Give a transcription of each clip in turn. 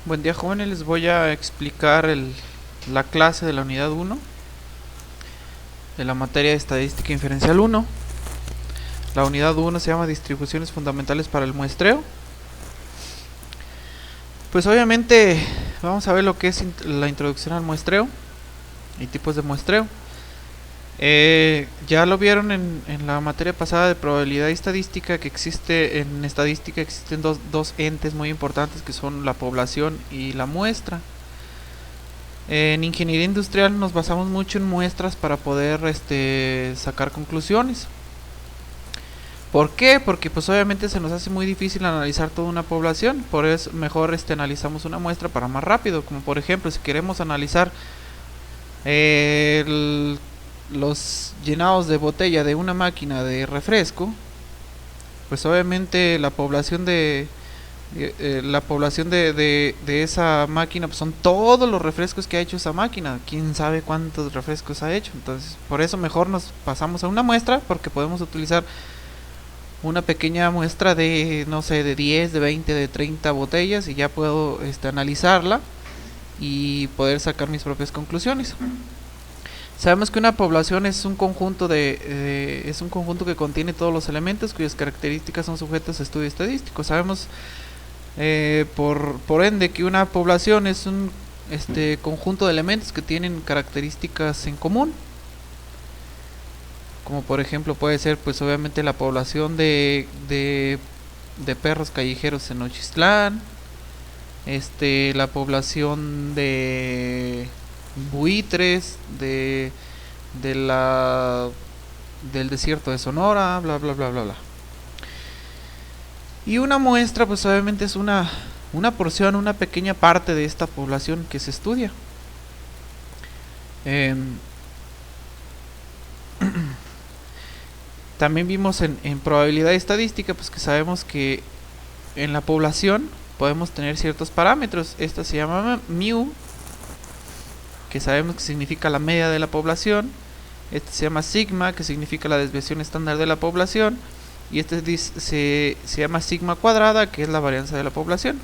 Buen día, jóvenes, les voy a explicar la clase de la unidad 1 de la materia de estadística inferencial 1. La unidad 1 se llama distribuciones fundamentales para el muestreo. Pues obviamente vamos a ver lo que es la introducción al muestreo y tipos de muestreo. Ya lo vieron en la materia pasada de probabilidad y estadística, que en estadística existen dos entes muy importantes, que son la población y la muestra. En ingeniería industrial nos basamos mucho en muestras para poder sacar conclusiones. ¿Por qué? Porque pues obviamente se nos hace muy difícil analizar toda una población. Por eso mejor analizamos una muestra para más rápido. Como por ejemplo, si queremos analizar los llenados de botella de una máquina de refresco, pues obviamente la población de esa máquina pues son todos los refrescos que ha hecho esa máquina. Quién sabe cuántos refrescos ha hecho. Entonces por eso mejor nos pasamos a una muestra, porque podemos utilizar una pequeña muestra de, no sé, de 10, de 20, de 30 botellas, y ya puedo analizarla y poder sacar mis propias conclusiones. Sabemos que una población es un conjunto es un conjunto que contiene todos los elementos cuyas características son sujetos a estudio estadístico. Sabemos por ende que una población es un conjunto de elementos que tienen características en común, como por ejemplo puede ser pues obviamente la población de perros callejeros en Nochistlán, la población de buitres de la del desierto de Sonora, bla bla bla bla bla. Y una muestra pues obviamente es una porción, una pequeña parte de esta población que se estudia. También vimos en probabilidad estadística pues que sabemos que en la población podemos tener ciertos parámetros. Esta se llama mu, que sabemos que significa la media de la población. Este se llama sigma, que significa la desviación estándar de la población. Y este se llama sigma cuadrada, que es la varianza de la población.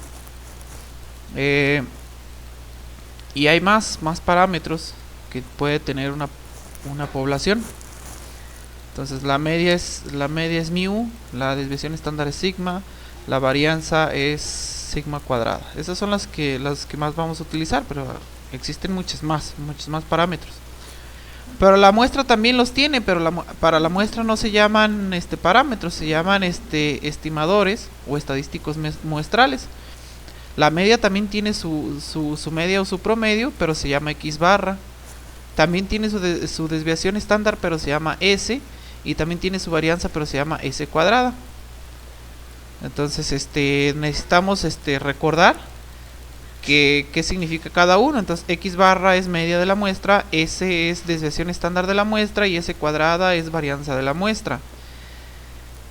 Y hay más parámetros que puede tener una población. Entonces la media es mu, la desviación estándar es sigma, la varianza es sigma cuadrada. Esas son las que más vamos a utilizar, pero existen muchos más parámetros. Pero la muestra también los tiene, pero para la muestra no se llaman parámetros, se llaman estimadores o estadísticos muestrales. La media también tiene su media o su promedio, pero se llama x barra. También tiene su desviación estándar, pero se llama s. Y también tiene su varianza, pero se llama s cuadrada. Entonces necesitamos recordar qué significa cada uno. Entonces x barra es media de la muestra, s es desviación estándar de la muestra y s cuadrada es varianza de la muestra.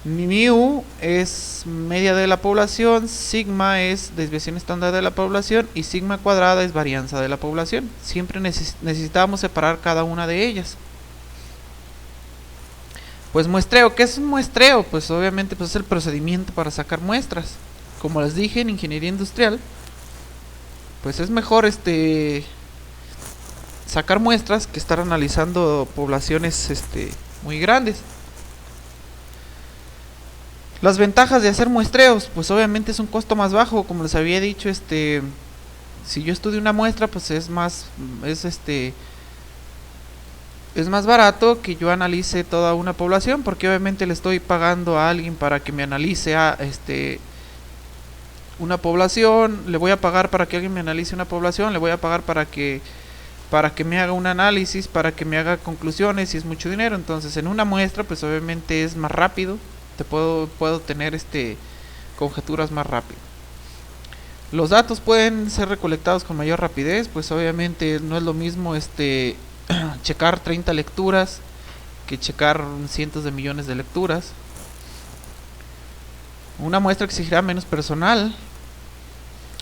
Mu es media de la población, sigma es desviación estándar de la población y sigma cuadrada es varianza de la población. Siempre necesitamos separar cada una de ellas. Pues muestreo, ¿qué es un muestreo? Pues obviamente pues es el procedimiento para sacar muestras. Como les dije, en ingeniería industrial pues es mejor sacar muestras que estar analizando poblaciones muy grandes. Las ventajas de hacer muestreos, pues obviamente es un costo más bajo. Como les había dicho, si yo estudio una muestra, pues es más barato que yo analice toda una población, porque obviamente le estoy pagando a alguien para que me analice una población, le voy a pagar para que alguien me analice una población, le voy a pagar para que me haga un análisis, para que me haga conclusiones, y es mucho dinero. Entonces en una muestra pues obviamente es más rápido, puedo tener conjeturas más rápido. Los datos pueden ser recolectados con mayor rapidez, pues obviamente no es lo mismo checar 30 lecturas que checar cientos de millones de lecturas. Una muestra exigirá menos personal.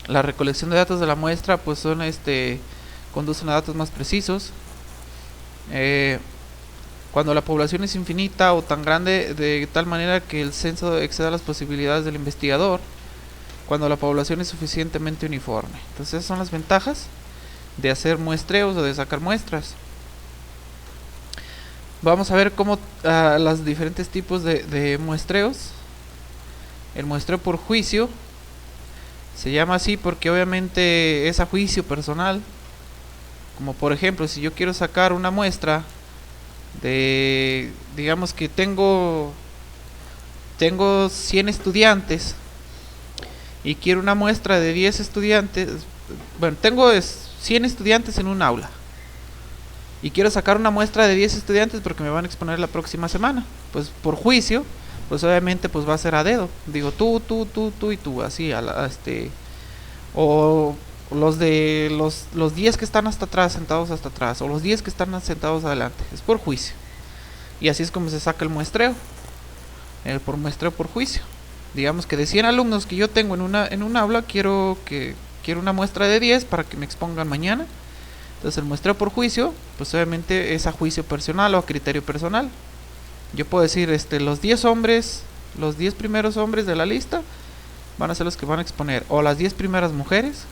La recolección de datos de la muestra pues conducen a datos más precisos. Cuando la población es infinita o tan grande de tal manera que el censo exceda las posibilidades del investigador, cuando la población es suficientemente uniforme. Entonces esas son las ventajas de hacer muestreos o de sacar muestras. Vamos a ver cómo los diferentes tipos de muestreos. El muestreo por juicio se llama así porque obviamente es a juicio personal. Como por ejemplo, si yo quiero sacar una muestra de, digamos que tengo 100 estudiantes y quiero una muestra de 10 estudiantes. Bueno, tengo 100 estudiantes en un aula y quiero sacar una muestra de 10 estudiantes porque me van a exponer la próxima semana. Pues por juicio, pues obviamente pues va a ser a dedo. Digo tú y tú, así o los 10 que están hasta atrás, sentados hasta atrás, o los 10 que están sentados adelante. Es por juicio. Y así es como se saca el muestreo. Por muestreo por juicio. Digamos que de 100 alumnos que yo tengo en un aula, quiero una muestra de 10 para que me expongan mañana. Entonces el muestreo por juicio, pues obviamente es a juicio personal o a criterio personal. Yo puedo decir, los 10 hombres, los 10 primeros hombres de la lista van a ser los que van a exponer, o las 10 primeras mujeres,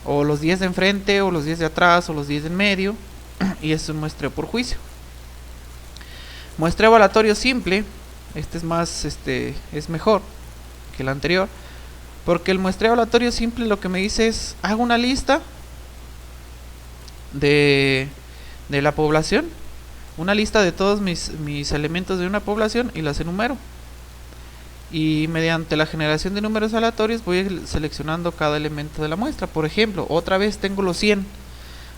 o los 10 de enfrente, o los 10 de atrás, o los 10 de en medio, y es un muestreo por juicio. Muestreo aleatorio simple, es mejor que el anterior, porque el muestreo aleatorio simple lo que me dice es, hago una lista de la población, una lista de todos mis elementos de una población y las enumero. Y mediante la generación de números aleatorios voy seleccionando cada elemento de la muestra. Por ejemplo, otra vez tengo los 100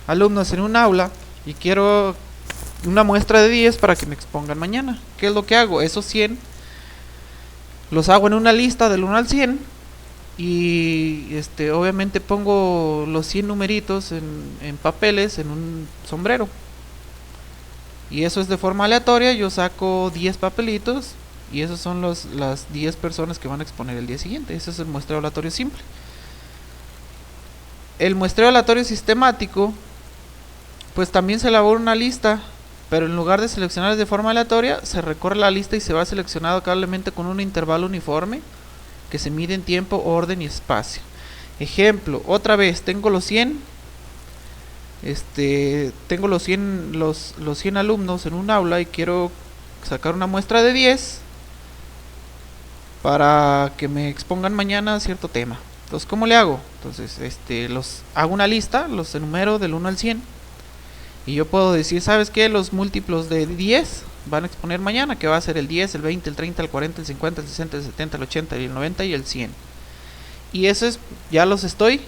alumnos en un aula y quiero una muestra de 10 para que me expongan mañana. ¿Qué es lo que hago? Esos 100 los hago en una lista del 1 al 100 y obviamente pongo los 100 numeritos en papeles en un sombrero. Y eso es de forma aleatoria. Yo saco 10 papelitos y esos son las 10 personas que van a exponer el día siguiente. Ese es el muestreo aleatorio simple. El muestreo aleatorio sistemático, pues también se elabora una lista, pero en lugar de seleccionar de forma aleatoria, se recorre la lista y se va seleccionado cada elemento con un intervalo uniforme que se mide en tiempo, orden y espacio. Ejemplo, otra vez, tengo los 100 tengo los 100 alumnos en un aula y quiero sacar una muestra de 10 para que me expongan mañana cierto tema. Entonces, ¿cómo le hago? Entonces, los hago una lista, los enumero del 1 al 100 y yo puedo decir, ¿sabes qué? Los múltiplos de 10 van a exponer mañana, que va a ser el 10, el 20, el 30, el 40, el 50, el 60, el 70, el 80, el 90 y el 100. Y eso es, ya los estoy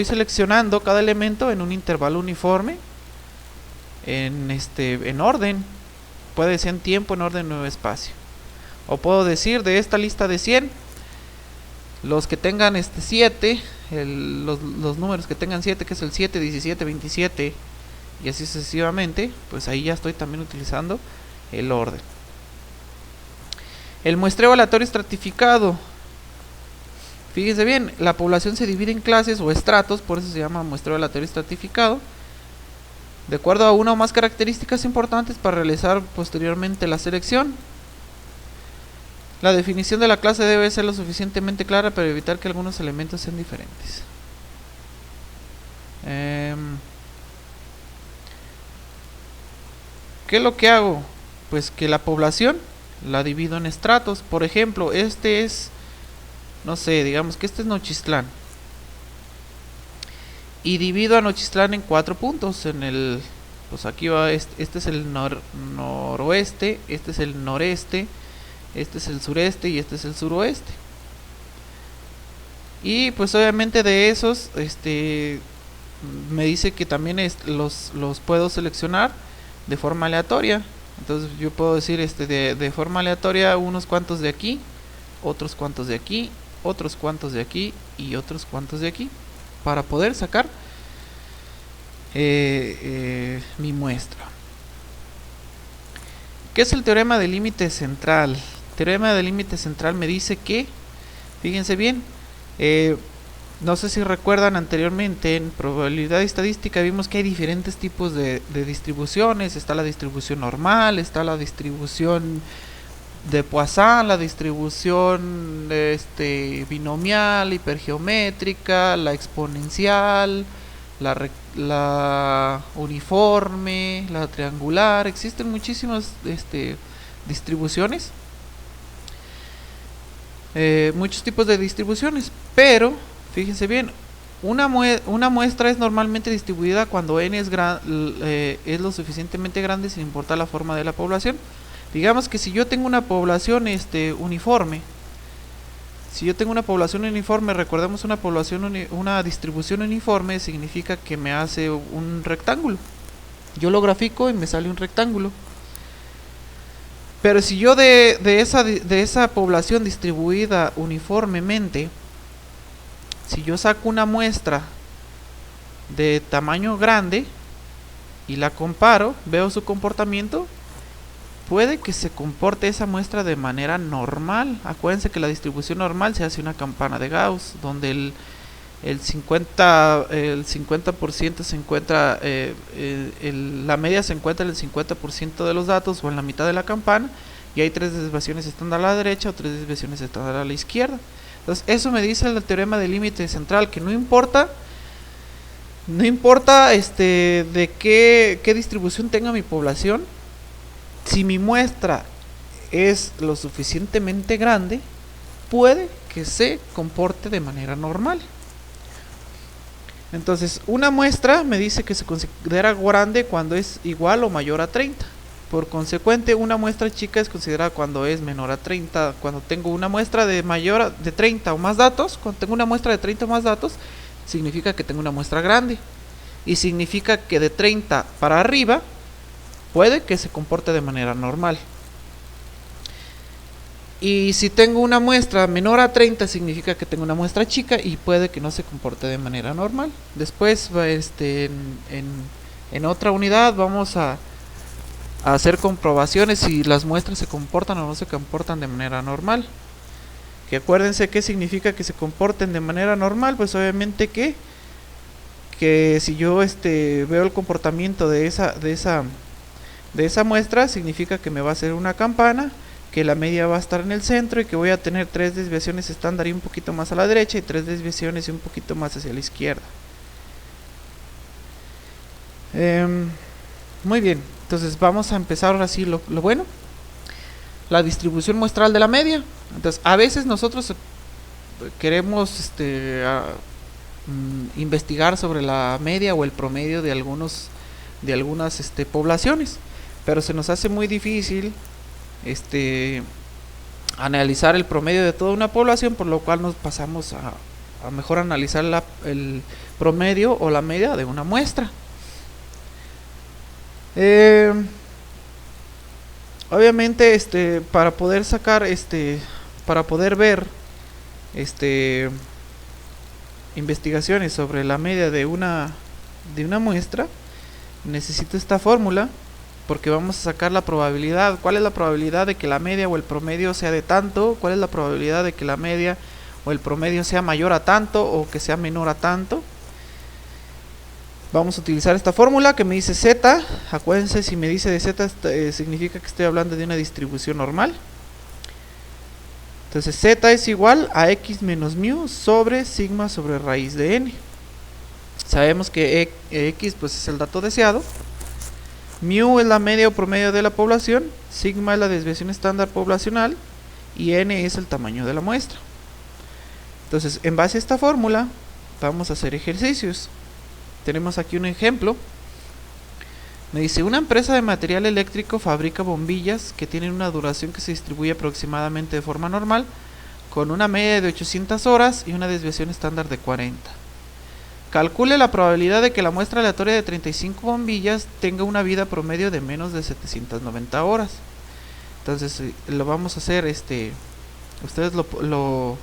seleccionando cada elemento en un intervalo uniforme, en orden, puede ser en tiempo, en orden o espacio. O puedo decir, de esta lista de 100, los que tengan 7, los números que tengan 7, que es el 7, 17, 27 y así sucesivamente, pues ahí ya estoy también utilizando el orden. El muestreo aleatorio estratificado. Fíjense bien, la población se divide en clases o estratos, por eso se llama muestreo aleatorio estratificado, de acuerdo a una o más características importantes para realizar posteriormente la selección. La definición de la clase debe ser lo suficientemente clara para evitar que algunos elementos sean diferentes. ¿Qué es lo que hago? Pues que la población la divido en estratos. Por ejemplo, no sé, digamos que este es Nochistlán. Y divido a Nochistlán en 4 puntos. Pues aquí va, este es el noroeste, este es el noreste, este es el sureste y este es el suroeste. Y pues obviamente de esos, me dice que también los puedo seleccionar de forma aleatoria. Entonces yo puedo decir de forma aleatoria unos cuantos de aquí, otros cuantos de aquí, otros cuantos de aquí y otros cuantos de aquí, para poder sacar mi muestra. ¿Qué es el teorema del límite central? El teorema del límite central me dice que, fíjense bien, no sé si recuerdan anteriormente en probabilidad estadística vimos que hay diferentes tipos de distribuciones. Está la distribución normal, está la distribución de Poisson, la distribución binomial, hipergeométrica, la exponencial, la uniforme, la triangular. Existen muchísimas distribuciones, muchos tipos de distribuciones, pero fíjense bien, una muestra es normalmente distribuida cuando n es lo suficientemente grande sin importar la forma de la población. Digamos que si yo tengo una población uniforme, recordemos una distribución uniforme significa que me hace un rectángulo. Yo lo grafico y me sale un rectángulo. Pero si yo de esa población distribuida uniformemente, si yo saco una muestra de tamaño grande y la comparo, veo su comportamiento, puede que se comporte esa muestra de manera normal. Acuérdense que la distribución normal se hace una campana de Gauss, donde el 50% se encuentra, la media se encuentra en el 50% de los datos o en la mitad de la campana, y hay 3 desviaciones estándar a la derecha o 3 desviaciones estándar a la izquierda. Entonces eso me dice el teorema del límite central, que no importa de qué distribución tenga mi población, si mi muestra es lo suficientemente grande, puede que se comporte de manera normal. Entonces, una muestra me dice que se considera grande cuando es igual o mayor a 30. Por consecuente, una muestra chica es considerada cuando es menor a 30. Cuando tengo una muestra de 30 o más datos, significa que tengo una muestra grande. Y significa que de 30 para arriba puede que se comporte de manera normal. Y si tengo una muestra menor a 30, significa que tengo una muestra chica y puede que no se comporte de manera normal. Después, en otra unidad vamos a hacer comprobaciones si las muestras se comportan o no se comportan de manera normal. Que acuérdense qué significa que se comporten de manera normal, pues obviamente que si yo veo el comportamiento de esa muestra, significa que me va a hacer una campana, que la media va a estar en el centro y que voy a tener 3 desviaciones estándar y un poquito más a la derecha y 3 desviaciones y un poquito más hacia la izquierda. Muy bien, entonces vamos a empezar ahora sí lo bueno. La distribución muestral de la media. Entonces, a veces nosotros queremos investigar sobre la media o el promedio de algunas poblaciones, pero se nos hace muy difícil analizar el promedio de toda una población, por lo cual nos pasamos a mejor analizar el promedio o la media de una muestra. Obviamente para poder ver investigaciones sobre la media de una muestra, necesito esta fórmula, porque vamos a sacar la probabilidad. ¿Cuál es la probabilidad de que la media o el promedio sea de tanto? ¿Cuál es la probabilidad de que la media o el promedio sea mayor a tanto o que sea menor a tanto? Vamos a utilizar esta fórmula que me dice z. Acuérdense, si me dice de z, significa que estoy hablando de una distribución normal. Entonces z es igual a x menos mu sobre sigma sobre raíz de n. Sabemos que x pues es el dato deseado, mu es la media o promedio de la población, sigma es la desviación estándar poblacional y n es el tamaño de la muestra. Entonces, en base a esta fórmula vamos a hacer ejercicios. Tenemos aquí un ejemplo. Me dice, una empresa de material eléctrico fabrica bombillas que tienen una duración que se distribuye aproximadamente de forma normal, con una media de 800 horas y una desviación estándar de 40. Calcule la probabilidad de que la muestra aleatoria de 35 bombillas tenga una vida promedio de menos de 790 horas. Entonces lo vamos a hacer, ustedes lo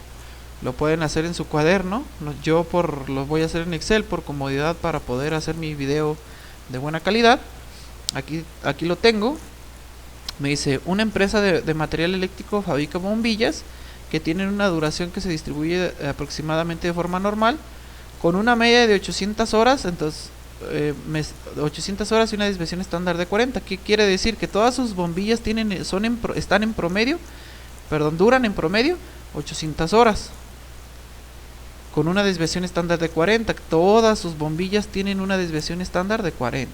pueden hacer en su cuaderno. Yo lo voy a hacer en Excel por comodidad para poder hacer mi video de buena calidad. Aquí lo tengo. Me dice, una empresa de material eléctrico fabrica bombillas que tienen una duración que se distribuye aproximadamente de forma normal, con una media de 800 horas. Entonces 800 horas y una desviación estándar de 40. ¿Qué quiere decir? Que todas sus bombillas están en promedio, duran en promedio 800 horas. Con una desviación estándar de 40. Todas sus bombillas tienen una desviación estándar de 40.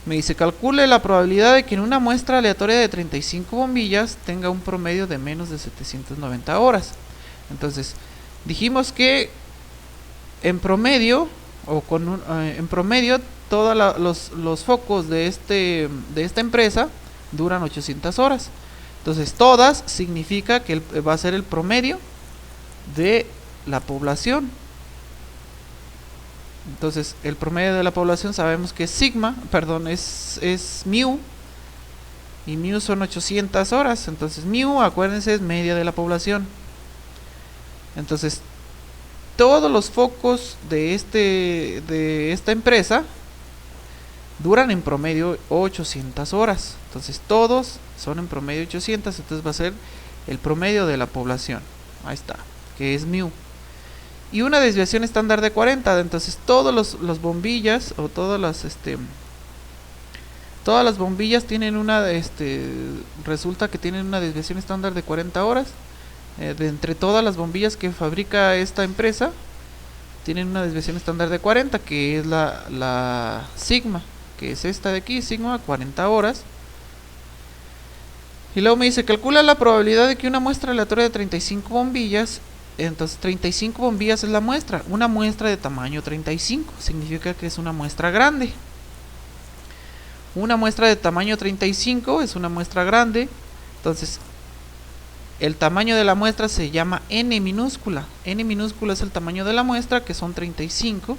Me dice, calcule la probabilidad de que en una muestra aleatoria de 35 bombillas tenga un promedio de menos de 790 horas. Entonces, dijimos que en promedio, en promedio, todos los focos de esta empresa duran 800 horas. Entonces, todas significa que va a ser el promedio de la población. Entonces, el promedio de la población sabemos que es sigma, es mu, y mu son 800 horas. Entonces, mu, acuérdense, es media de la población. Entonces, todos los focos de esta empresa duran en promedio 800 horas. Entonces, todos son en promedio 800. Entonces, va a ser el promedio de la población. Ahí está, que es mu. Y una desviación estándar de 40. Entonces todos los bombillas o todas las bombillas tienen resulta que tienen una desviación estándar de 40 horas. De entre todas las bombillas que fabrica esta empresa, tienen una desviación estándar de 40, que es la sigma, que es esta de aquí, sigma 40 horas. Y luego me dice, calcula la probabilidad de que una muestra aleatoria de 35 bombillas. Entonces 35 bombillas es la muestra. Una muestra de tamaño 35 significa que es una muestra grande. Una muestra de tamaño 35 es una muestra grande. Entonces el tamaño de la muestra se llama n minúscula. N minúscula es el tamaño de la muestra, que son 35.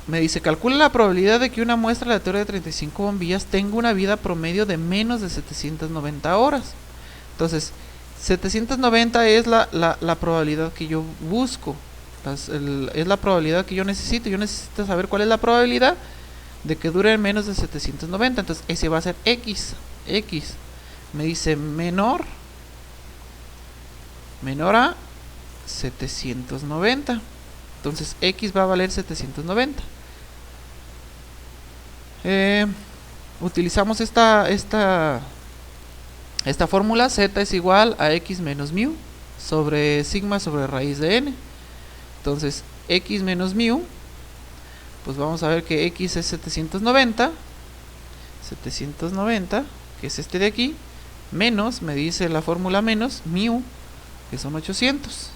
Me dice, calcula la probabilidad de que una muestra aleatoria de 35 bombillas tenga una vida promedio de menos de 790 horas. Entonces 790 es la probabilidad que yo busco, es la probabilidad que yo necesito. Yo necesito saber cuál es la probabilidad de que dure menos de 790. Entonces ese va a ser x. Me dice menor a 790. Entonces x va a valer 790. Utilizamos esta fórmula. Z es igual a x menos mu sobre sigma sobre raíz de n. Entonces x menos mu, pues vamos a ver que x es 790, que es este de aquí, menos, me dice la fórmula menos, mu, que son 800.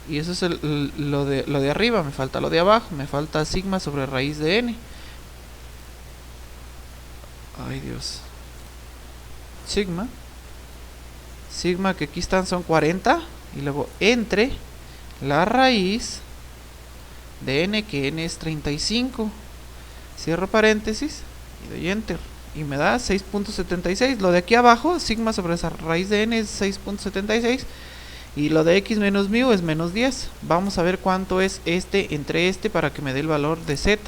Y eso es lo de arriba. Me falta lo de abajo, me falta sigma sobre raíz de n. Ay Dios. Sigma que aquí son 40, y luego entre la raíz de n, que n es 35, cierro paréntesis y doy enter, y me da 6.76. Lo de aquí abajo, sigma sobre esa raíz de n, es 6.76, y lo de x menos mu es menos 10. Vamos a ver cuánto es entre para que me dé el valor de z.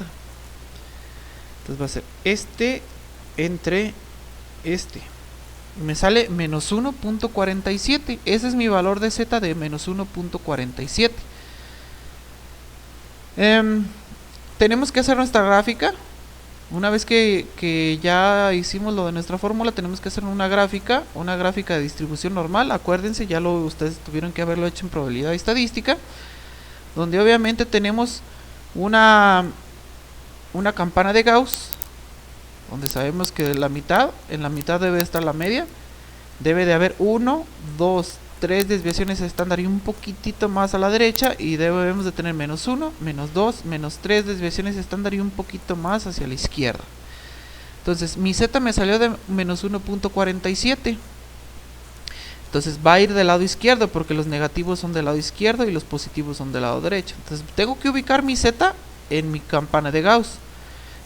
Entonces va a ser entre me sale menos 1.47. Ese es mi valor de z, de menos 1.47. Tenemos que hacer nuestra gráfica. Una vez que ya hicimos lo de nuestra fórmula, tenemos que hacer una gráfica de distribución normal. Acuérdense, ustedes tuvieron que haberlo hecho en probabilidad estadística, donde obviamente tenemos una campana de Gauss, donde sabemos que en la mitad debe estar la media. Debe de haber 1, 2, 3 desviaciones estándar y un poquitito más a la derecha, y debemos de tener menos 1, menos 2, menos 3 desviaciones estándar y un poquito más hacia la izquierda. Entonces mi z me salió de menos 1.47. Entonces va a ir del lado izquierdo, porque los negativos son del lado izquierdo y los positivos son del lado derecho. Entonces tengo que ubicar mi z en mi campana de Gauss.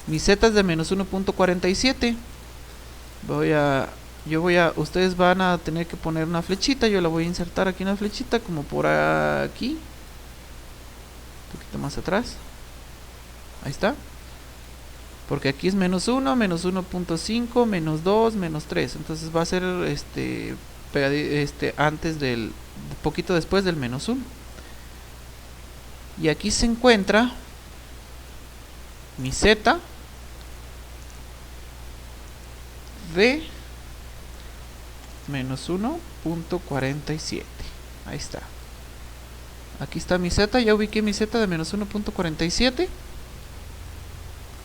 Mi z es de menos 1.47. Ustedes van a tener que poner una flechita. Yo la voy a insertar aquí, una flechita como por aquí, un poquito más atrás. Ahí está. Porque aquí es menos 1, menos 1.5, menos 2, menos 3. Entonces va a ser antes poquito después del menos 1. y aquí se encuentra mi Z de menos 1.47. Ahí está. Aquí está mi Z, ya ubiqué mi Z de menos 1.47.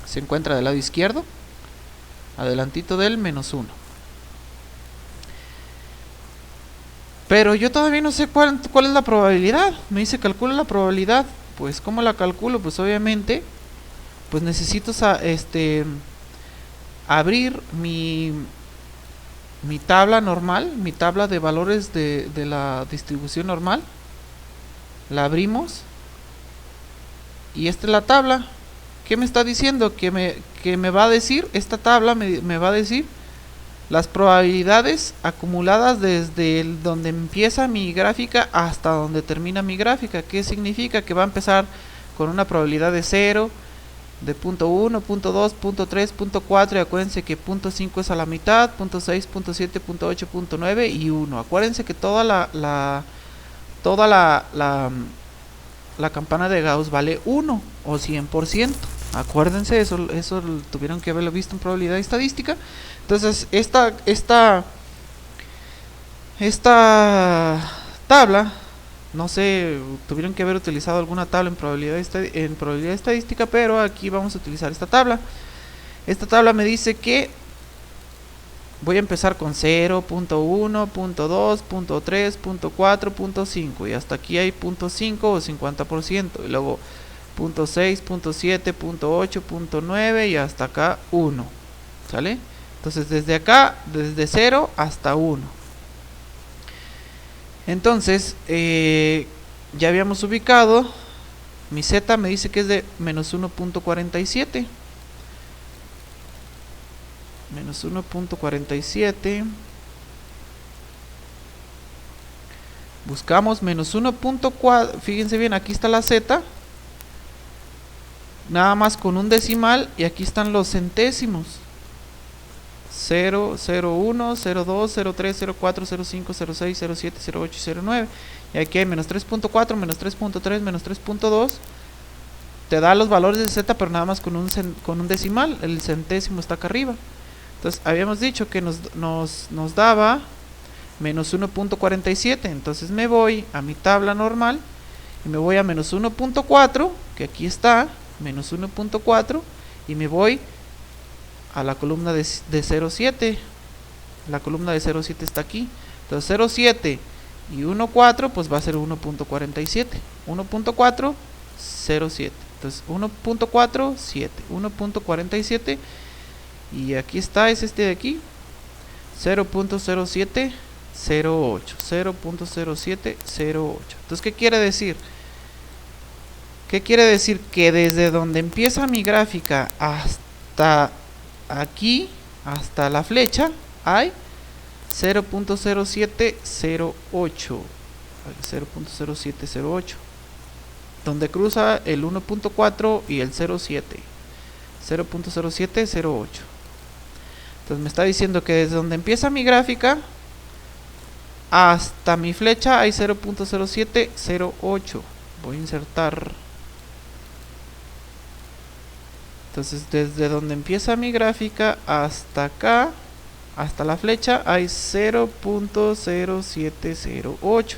Se encuentra del lado izquierdo, adelantito del menos 1. Pero yo todavía no sé cuál es la probabilidad. Me dice calcula la probabilidad. Pues ¿cómo la calculo? Pues obviamente pues necesito abrir mi tabla normal, mi tabla de valores de la distribución normal. La abrimos y esta es la tabla. ¿Qué me está diciendo? Que me va a decir, esta tabla me va a decir las probabilidades acumuladas desde donde empieza mi gráfica hasta donde termina mi gráfica. ¿Qué significa? Que va a empezar con una probabilidad de 0, de punto 1, punto 2, punto 3, punto 4, y acuérdense que punto 5 es a la mitad, punto 6, punto 7, punto 8, punto 9 y 1. Acuérdense que toda la campana de Gauss vale 1 o 100%. Acuérdense, eso tuvieron que haberlo visto en probabilidad estadística. Entonces esta tabla, no sé, tuvieron que haber utilizado alguna tabla en probabilidad estadística, pero aquí vamos a utilizar esta tabla. Esta tabla me dice que voy a empezar con 0, punto 1, punto 2, punto 3, punto 4, punto 5 y hasta aquí hay punto 5 o 50%, y luego punto 6, punto 7, punto 8, punto 9 y hasta acá 1, ¿sale? Entonces desde acá, desde 0 hasta 1. Entonces ya habíamos ubicado mi Z, me dice que es de menos 1.47. Menos 1.47. Buscamos menos 1.4. Fíjense bien, aquí está la Z, nada más con un decimal, y aquí están los centésimos: 0, 0, 1, 0, 2, 0, 3, 0, 4, 0, 5, 0, 6, 0, 7, 0, 8 y 0, 9. Y aquí hay menos 3.4, menos 3.3, menos 3.2. Te da los valores de Z, pero nada más con un decimal. El centésimo está acá arriba. Entonces habíamos dicho que nos daba menos 1.47. Entonces me voy a mi tabla normal y me voy a menos 1.4, que aquí está, menos 1.4, y me voy a la columna de 0,7. La columna de 0,7 está aquí. Entonces 0,7 y 1,4 pues va a ser 1.47. 1.4, 0,7. Entonces 1.4, 7. 1.47. Y aquí está, es este de aquí, 0.0708. 0.0708. Entonces, ¿qué quiere decir? ¿Qué quiere decir? Que desde donde empieza mi gráfica hasta aquí, hasta la flecha, hay 0.0708. 0.0708. Donde cruza el 1.4 y el 0.7. 0.0708. Entonces me está diciendo que desde donde empieza mi gráfica hasta mi flecha hay 0.0708. Voy a insertar. Entonces desde donde empieza mi gráfica hasta acá, hasta la flecha, hay 0.0708.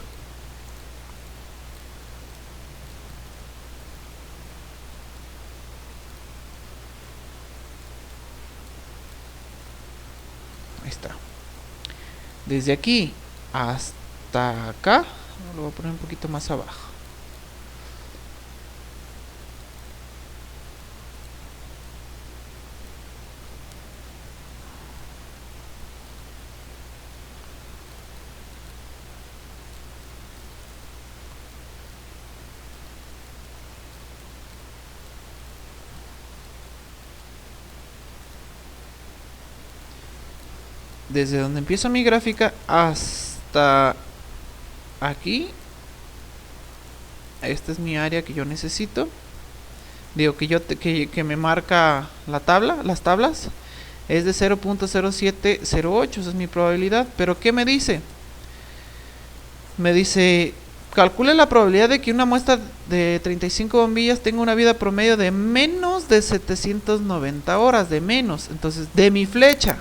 Ahí está. Desde aquí hasta acá, lo voy a poner un poquito más abajo. Desde donde empieza mi gráfica hasta aquí, esta es mi área que yo necesito. Digo que me marca la tabla, las tablas, es de 0.0708, esa es mi probabilidad. Pero ¿qué me dice? Me dice calcule la probabilidad de que una muestra de 35 bombillas tenga una vida promedio de menos de 790 horas, de menos. Entonces, de mi flecha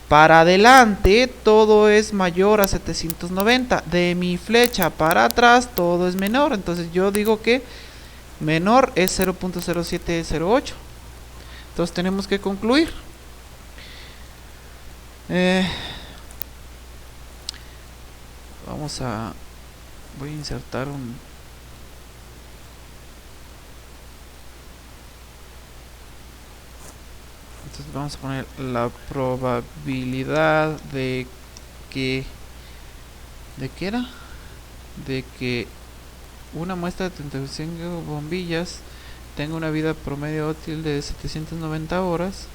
para adelante, todo es mayor a 790. De mi flecha para atrás, todo es menor. Entonces, yo digo que menor es 0.0708. Entonces, tenemos que concluir. Voy a insertar entonces vamos a poner la probabilidad de que una muestra de 35 bombillas tenga una vida promedio útil de 790 horas.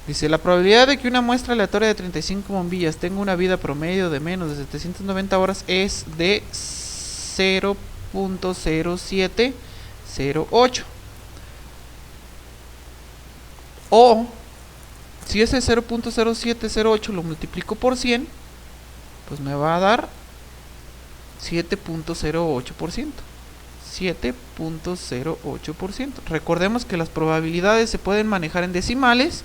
Dice, la probabilidad de que una muestra aleatoria de 35 bombillas tenga una vida promedio de menos de 790 horas es de 0.0708. O, si ese 0.0708 lo multiplico por 100, pues me va a dar 7.08%. 7.08%. Recordemos que las probabilidades se pueden manejar en decimales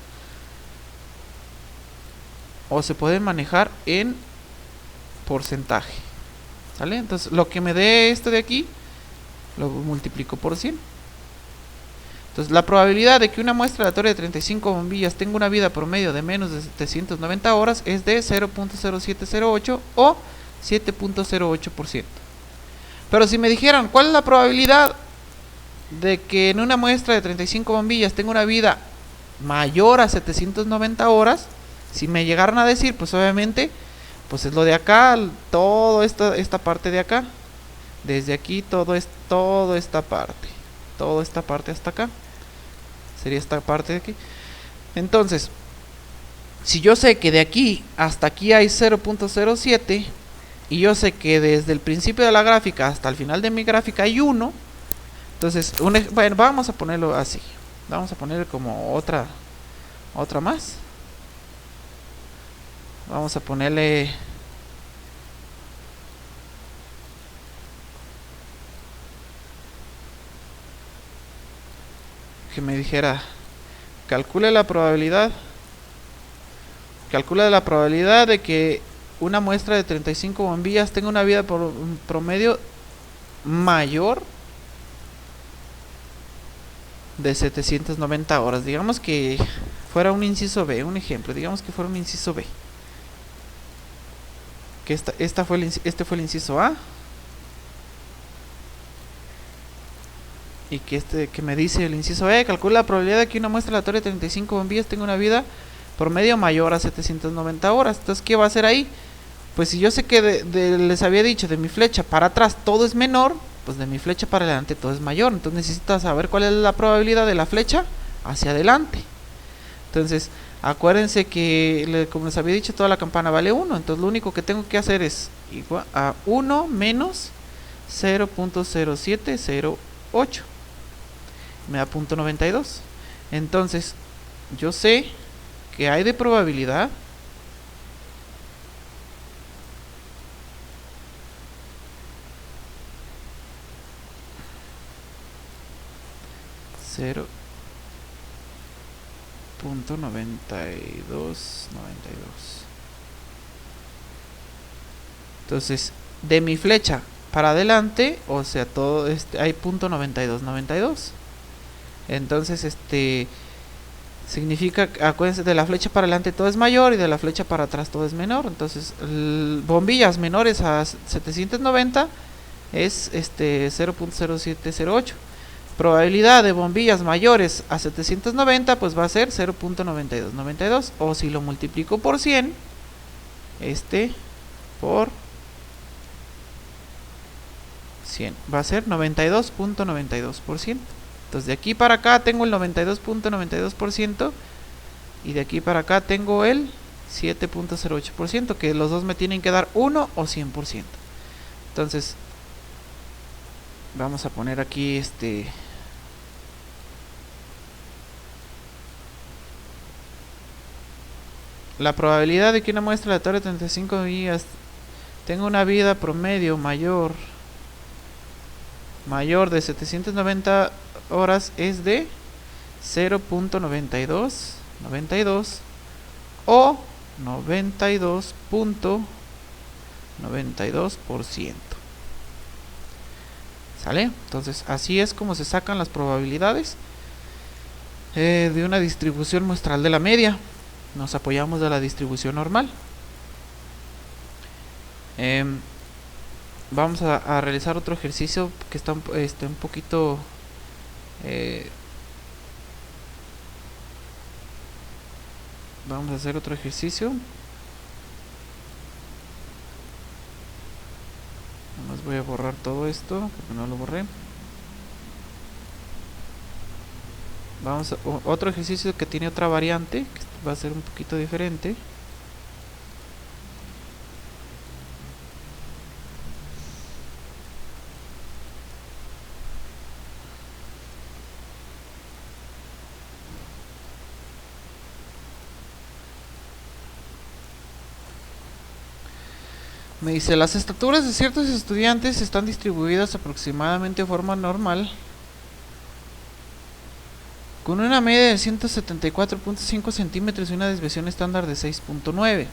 o se pueden manejar en porcentaje. ¿Sale? Entonces, lo que me dé esto de aquí, lo multiplico por 100. Entonces, la probabilidad de que una muestra aleatoria de 35 bombillas tenga una vida promedio de menos de 790 horas es de 0.0708 o 7.08%. Pero si me dijeran, ¿cuál es la probabilidad de que en una muestra de 35 bombillas tenga una vida mayor a 790 horas? Si me llegaran a decir, pues obviamente, pues es lo de acá, toda esta parte de acá. Desde aquí, toda esta parte hasta acá. Sería esta parte de aquí. Entonces, si yo sé que de aquí hasta aquí hay 0.07, y yo sé que desde el principio de la gráfica hasta el final de mi gráfica hay 1, entonces, bueno, vamos a ponerlo así. Vamos a ponerle como otra más. Vamos a ponerle que me dijera, calcule la probabilidad de que una muestra de 35 bombillas tenga una vida por promedio mayor de 790 horas. Digamos que fuera un inciso B, un ejemplo, digamos que fuera un inciso B. Que este fue el inciso A. Y que me dice el inciso E, calcula la probabilidad de que una muestra aleatoria de 35 bombillas tenga una vida promedio mayor a 790 horas. Entonces, ¿qué va a hacer ahí? Pues si yo sé que les había dicho, de mi flecha para atrás todo es menor, pues de mi flecha para adelante todo es mayor. Entonces necesito saber cuál es la probabilidad de la flecha hacia adelante. Entonces, acuérdense que, como les había dicho, toda la campana vale 1. Entonces lo único que tengo que hacer es igual a 1 menos 0.0708. Me da 0.92. Entonces, yo sé que hay de probabilidad .92. Entonces, de mi flecha para adelante, o sea, todo hay .92. Entonces, significa, acuérdense, de la flecha para adelante todo es mayor y de la flecha para atrás todo es menor. Entonces, bombillas menores a 790 es 0.0708. Probabilidad de bombillas mayores a 790 pues va a ser 0.9292, o si lo multiplico por 100, por 100 va a ser 92.92%. Entonces de aquí para acá tengo el 92.92% y de aquí para acá tengo el 7.08%, que los dos me tienen que dar 1 o 100%. Entonces vamos a poner aquí la probabilidad de que una muestra aleatoria de 35 bombillas tengo una vida promedio mayor de 790 horas es de 0.92 o 92.92%. ¿Sale? Entonces así es como se sacan las probabilidades de una distribución muestral de la media. Nos apoyamos de la distribución normal. Vamos a realizar otro ejercicio que está un poquito vamos a hacer otro ejercicio. Nomás voy a borrar todo esto porque no lo borré. Vamos a otro ejercicio que tiene otra variante que va a ser un poquito diferente. Me dice, las estaturas de ciertos estudiantes están distribuidas aproximadamente de forma normal, con una media de 174.5 centímetros y una desviación estándar de 6.9.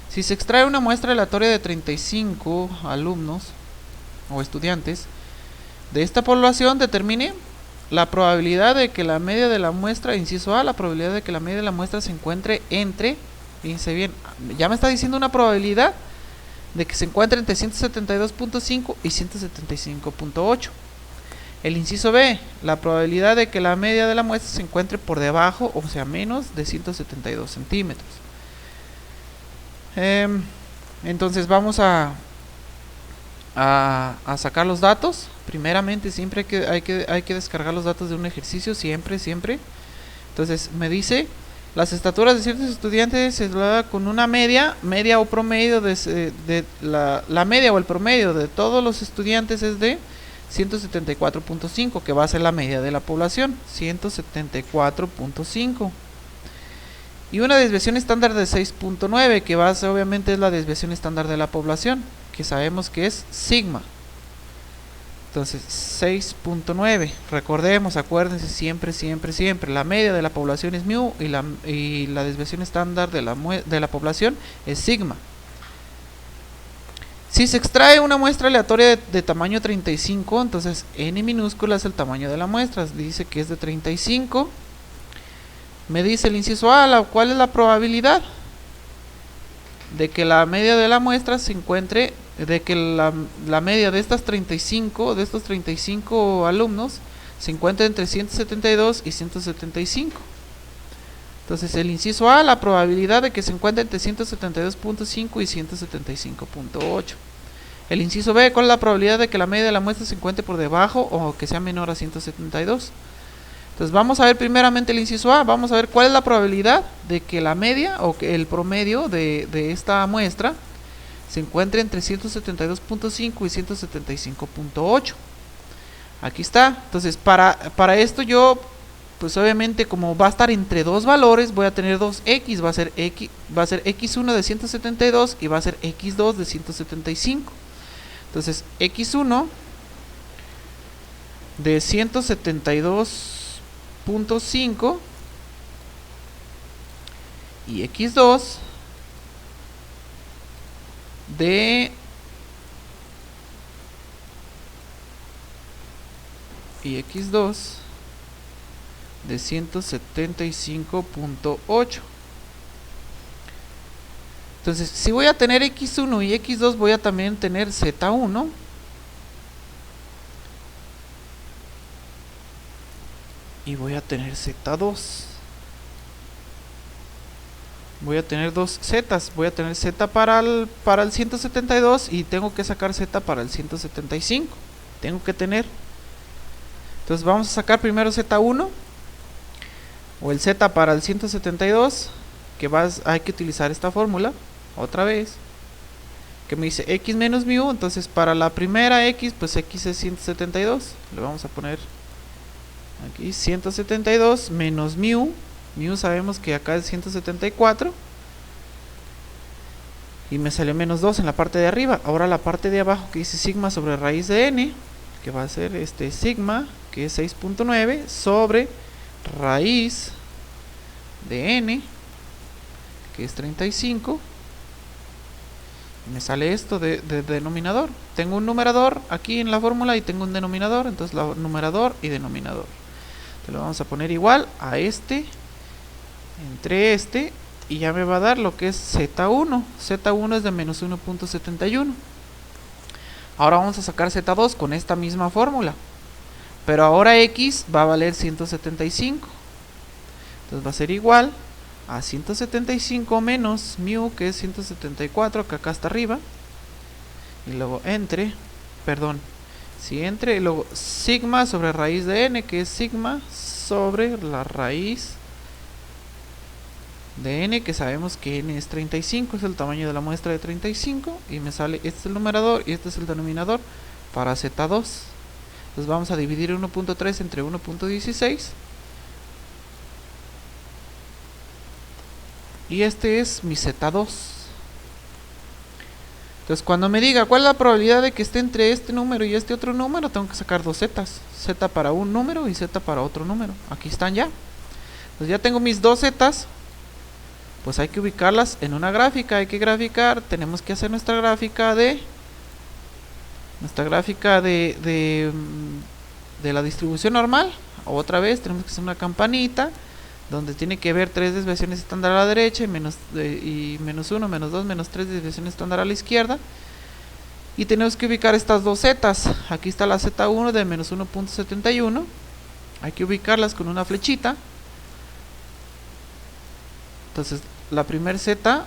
Si se extrae una muestra aleatoria de 35 alumnos o estudiantes de esta población, determine la probabilidad de que la media de la muestra, inciso A, la probabilidad de que la media de la muestra se encuentre entre, fíjense bien, ya me está diciendo una probabilidad de que se encuentre entre 172.5 y 175.8. El inciso B, la probabilidad de que la media de la muestra se encuentre por debajo, o sea, menos de 172 centímetros. Entonces vamos a sacar los datos. Primeramente siempre hay que descargar los datos de un ejercicio, siempre. Entonces me dice, las estaturas de ciertos estudiantes se da con una media o promedio de la media o el promedio de todos los estudiantes es de 174.5, que va a ser la media de la población, 174.5. Y una desviación estándar de 6.9, que va a ser obviamente es la desviación estándar de la población, que sabemos que es sigma. Entonces 6.9, recordemos, acuérdense siempre, la media de la población es mu y la desviación estándar de la población es sigma. Si se extrae una muestra aleatoria de tamaño 35, entonces n minúscula es el tamaño de la muestra, dice que es de 35. Me dice el inciso A, ¿cuál es la probabilidad de que la media de la muestra se encuentre, de que la media de estos 35 alumnos se encuentre entre 172 y 175? Entonces el inciso A, la probabilidad de que se encuentre entre 172.5 y 175.8. El inciso B, ¿cuál es la probabilidad de que la media de la muestra se encuentre por debajo o que sea menor a 172? Entonces vamos a ver primeramente el inciso A, vamos a ver cuál es la probabilidad de que la media o que el promedio de esta muestra se encuentre entre 172.5 y 175.8. Aquí está. Entonces para esto yo, pues obviamente como va a estar entre dos valores, voy a tener dos x, va a ser x1 de 172 y va a ser x2 de 175. Entonces x1 de 172.5 y x2 de x2 de 175.8. Entonces, si voy a tener x1 y x2, voy a también tener z1 y voy a tener z2. Voy a tener dos zetas, voy a tener z para el 172 y tengo que sacar z para el 175. Tengo que tener. Entonces vamos a sacar primero z1 o el z para el 172, que hay que utilizar esta fórmula otra vez, que me dice x menos mu. Entonces para la primera x, pues x es 172, le vamos a poner aquí 172 menos mu sabemos que acá es 174, y me salió menos 2 en la parte de arriba. Ahora la parte de abajo que dice sigma sobre raíz de n, que va a ser sigma, que es 6.9, sobre raíz de n, que es 35. Y me sale esto de denominador. Tengo un numerador aquí en la fórmula y tengo un denominador, entonces numerador y denominador. Entonces lo vamos a poner igual a entre y ya me va a dar lo que es Z1. Z1 es de menos 1.71. Ahora vamos a sacar Z2 con esta misma fórmula. Pero ahora X va a valer 175. Entonces va a ser igual a 175 menos mu, que es 174, que acá está arriba. Y luego entre y luego sigma sobre raíz de n, que es sigma sobre la raíz de n, que sabemos que n es 35, es el tamaño de la muestra de 35, y me sale, este es el numerador y este es el denominador para Z2. Entonces vamos a dividir 1.3 entre 1.16, y este es mi Z2. Entonces cuando me diga cuál es la probabilidad de que esté entre este número y este otro número, tengo que sacar dos zetas, z para un número y z para otro número. Aquí están ya. Entonces ya tengo mis dos zetas. Pues hay que ubicarlas en una gráfica, hay que graficar, tenemos que hacer nuestra gráfica de la distribución normal. Otra vez tenemos que hacer una campanita donde tiene que ver 3 desviaciones estándar a la derecha y menos 1, menos 2, menos 3 desviaciones estándar a la izquierda. Y tenemos que ubicar estas dos zetas. Aquí está la Z1 de menos 1.71. Hay que ubicarlas con una flechita. Entonces la primer z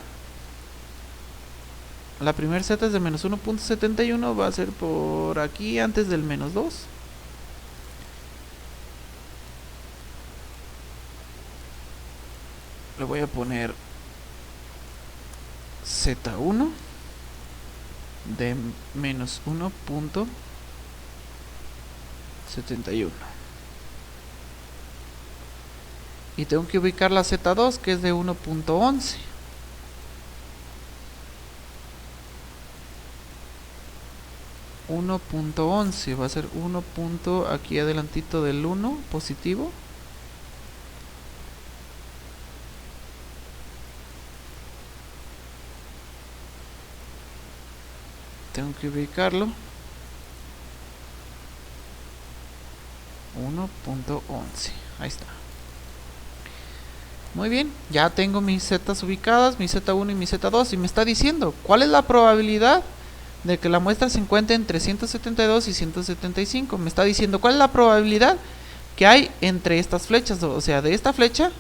es de menos 1.71, va a ser por aquí antes del menos 2. Le voy a poner Z1 de menos 1.71. Y tengo que ubicar la Z2, que es de 1.11. Va a ser 1. Aquí adelantito del 1 positivo. Tengo que ubicarlo 1.11. Ahí está. Muy bien, ya tengo mis zetas ubicadas, mi Z1 y mi Z2, y me está diciendo cuál es la probabilidad de que la muestra se encuentre entre 172 y 175. Me está diciendo cuál es la probabilidad que hay entre estas flechas, o sea, de esta flecha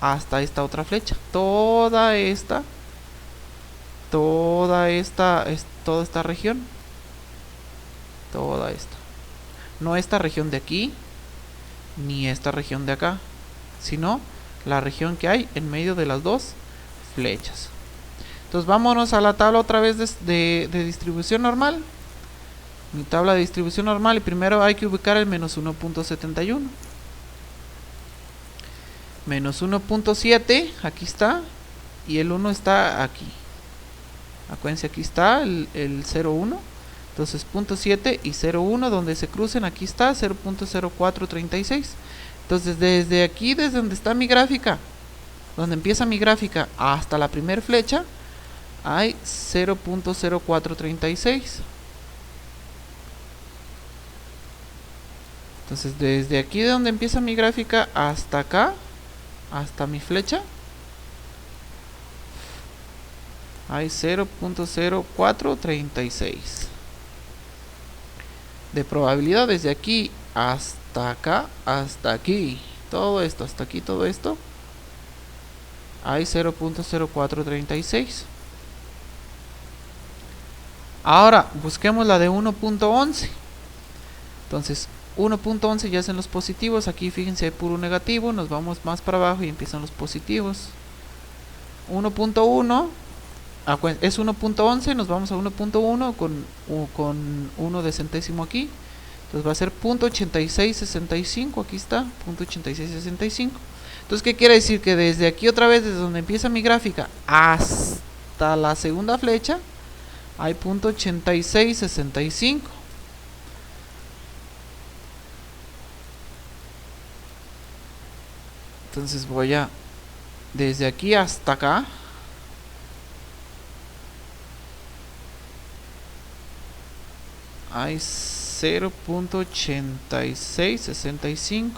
hasta esta otra flecha. Toda esta región, toda esta, no esta región de aquí ni esta región de acá, sino la región que hay en medio de las dos flechas. Entonces vámonos a la tabla otra vez de distribución normal. Mi tabla de distribución normal, y primero hay que ubicar el menos 1.71. Menos 1.7, aquí está, y el 1 está aquí. Acuérdense, aquí está el 0.1. Entonces 0.7 y 0.1 donde se crucen, aquí está 0.0436. Entonces desde aquí, desde donde está mi gráfica, donde empieza mi gráfica hasta la primera flecha, hay 0.0436. Entonces desde aquí, de donde empieza mi gráfica hasta acá, hasta mi flecha, hay 0.0436 de probabilidad. Desde aquí hasta acá, hasta aquí, todo esto, hasta aquí, todo esto, hay 0.0436. Ahora busquemos la de 1.11. Entonces 1.11 ya es en los positivos. Aquí fíjense, hay puro negativo. Nos vamos más para abajo y empiezan los positivos. 1.1 es 1.11. Nos vamos a 1.1 con 1 de centésimo aquí. Entonces va a ser 0.8665. Aquí está, 0.8665. Entonces, ¿qué quiere decir? Que desde aquí otra vez, desde donde empieza mi gráfica hasta hasta la segunda flecha hay .8665. Entonces voy a, desde aquí hasta acá, hay 0.8665.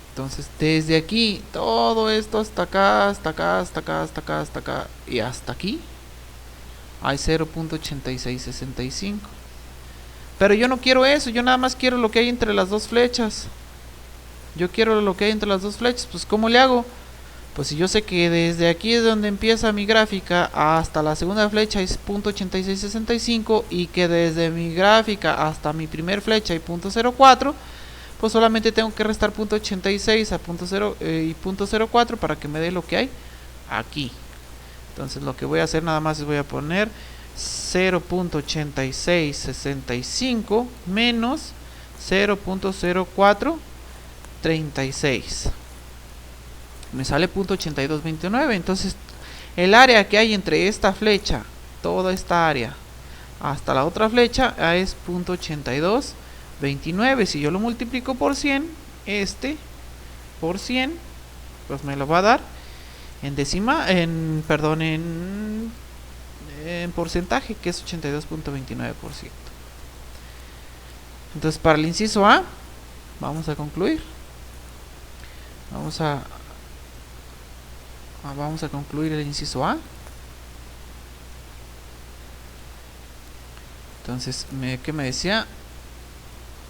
Entonces desde aquí, todo esto hasta acá, hasta acá, hasta acá, hasta acá, hasta acá y hasta aquí hay 0.8665. Pero yo no quiero eso, yo nada más quiero lo que hay entre las dos flechas. Yo quiero lo que hay entre las dos flechas. Pues ¿cómo le hago? Pues si yo sé que desde aquí es donde empieza mi gráfica hasta la segunda flecha es .8665 y que desde mi gráfica hasta mi primer flecha hay .04, pues solamente tengo que restar .86 a .0 y .04 para que me dé lo que hay aquí. Entonces lo que voy a hacer nada más es voy a poner 0.8665 menos 0.0436. Me sale .8229. Entonces el área que hay entre esta flecha, toda esta área, hasta la otra flecha es .8229. Si yo lo multiplico por 100, por 100, pues me lo va a dar en en porcentaje, que es 82.29%. Entonces para el inciso A vamos a concluir. Vamos a concluir el inciso A. Entonces, ¿qué me decía?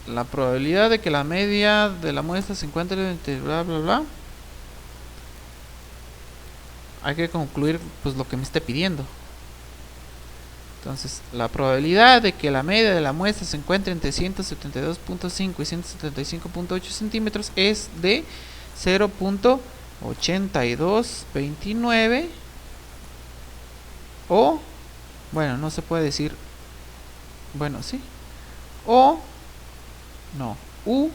La probabilidad de que la media de la muestra se encuentre entre bla bla bla. Hay que concluir pues lo que me esté pidiendo. Entonces, la probabilidad de que la media de la muestra se encuentre entre 172.5 y 175.8 centímetros es de 0.8229, o, bueno, no se puede decir, bueno, sí, o, no, u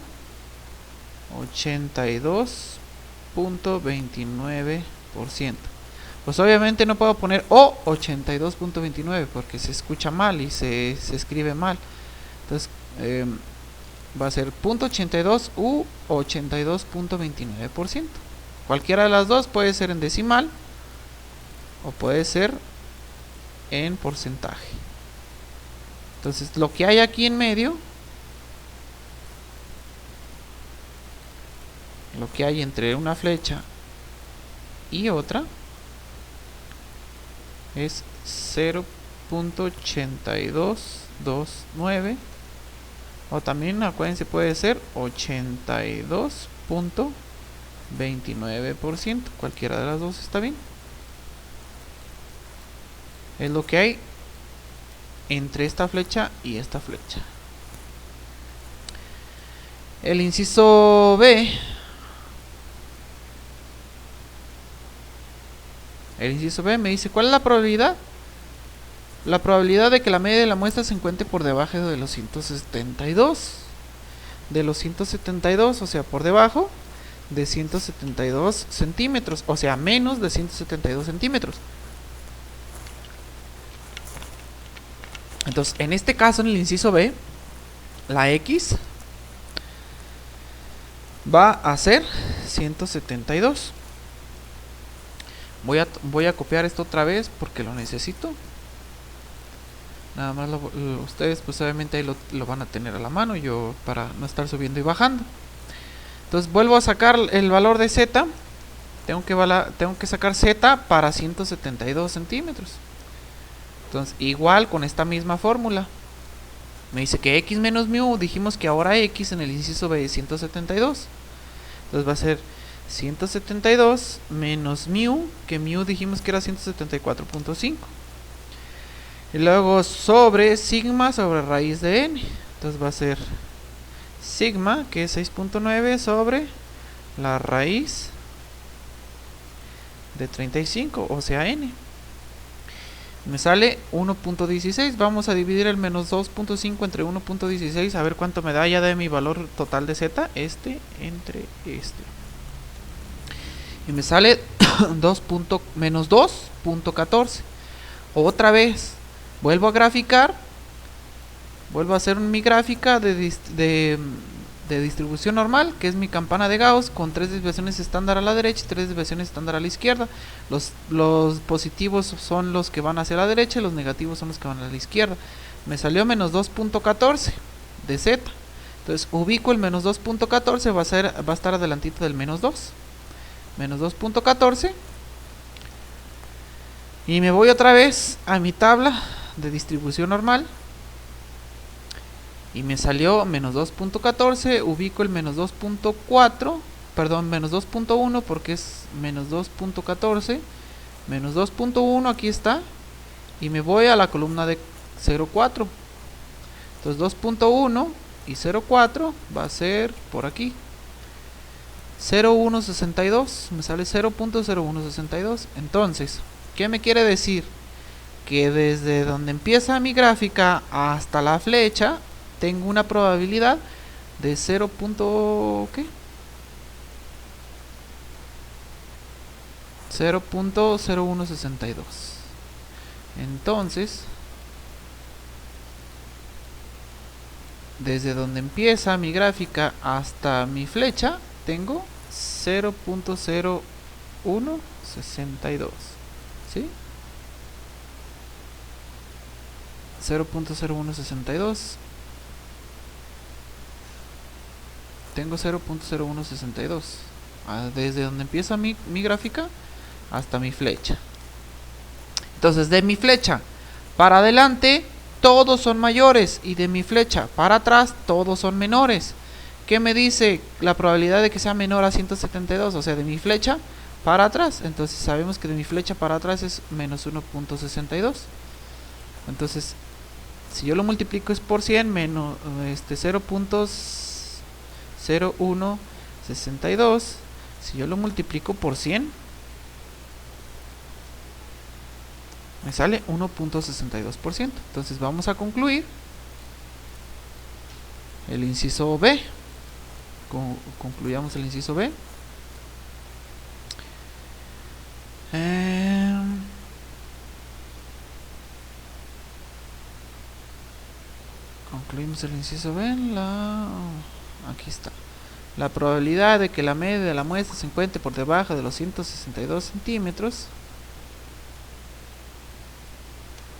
82.29%. Pues obviamente no puedo poner o 82.29 porque se escucha mal y se escribe mal. Entonces va a ser .82 u 82.29%. Cualquiera de las dos puede ser en decimal o puede ser en porcentaje. Entonces lo que hay aquí en medio, lo que hay entre una flecha y otra, es 0.8229, o también acuérdense puede ser 82.29%, cualquiera de las dos está bien. Es lo que hay entre esta flecha y esta flecha. El inciso B. El inciso B me dice, ¿cuál es la probabilidad? La probabilidad de que la media de la muestra se encuentre por debajo de los 172. De los 172, o sea, por debajo de 172 centímetros, o sea, menos de 172 centímetros. Entonces, en este caso, en el inciso B, la X va a ser 172. Voy a copiar esto otra vez porque lo necesito. Nada más ustedes pues obviamente ahí lo van a tener a la mano, yo para no estar subiendo y bajando. Entonces vuelvo a sacar el valor de Z. Tengo que sacar Z para 172 centímetros. Entonces igual con esta misma fórmula. Me dice que X menos mu, dijimos que ahora X en el inciso B es 172. Entonces va a ser 172 menos mu, que mu dijimos que era 174.5. Y luego sobre sigma sobre raíz de n. Entonces va a ser sigma, que es 6.9 sobre la raíz de 35, o sea n. Me sale 1.16. Vamos a dividir el menos 2.5 entre 1.16 a ver cuánto me da ya de mi valor total de z, entre este. y me sale menos 2.14. Otra vez vuelvo a graficar, vuelvo a hacer mi gráfica de distribución normal, que es mi campana de Gauss, con 3 desviaciones estándar a la derecha y 3 desviaciones estándar a la izquierda. Los positivos son los que van hacia la derecha y los negativos son los que van a la izquierda. Me salió menos 2.14 de Z. Entonces ubico el menos 2.14, va a estar adelantito del menos 2. Menos 2.14. Y me voy otra vez a mi tabla de distribución normal. Y me salió menos 2.14, ubico el menos 2.4, perdón, menos 2.1 porque es menos 2.14, menos 2.1, aquí está. Y me voy a la columna de 0.4. Entonces 2.1 y 0.4 va a ser por aquí. 0.162, me sale 0.0162. Entonces, ¿qué me quiere decir? Que desde donde empieza mi gráfica hasta la flecha tengo una probabilidad de 0. ¿Qué? 0.0162. Entonces, desde donde empieza mi gráfica hasta mi flecha tengo 0.0162. ¿Sí? 0.0162. Tengo 0.0162 desde donde empieza mi gráfica hasta mi flecha. Entonces de mi flecha para adelante todos son mayores y de mi flecha para atrás todos son menores. ¿Qué me dice la probabilidad de que sea menor a 172? O sea, de mi flecha para atrás. Entonces sabemos que de mi flecha para atrás es menos 1.62. Entonces si yo lo multiplico es por 100 menos 0.0162. Si yo lo multiplico por 100 me sale 1.62%. Entonces vamos a concluir el inciso B. Concluyamos el inciso B. Concluimos el inciso B en aquí está. La probabilidad de que la media de la muestra se encuentre por debajo de los 162 centímetros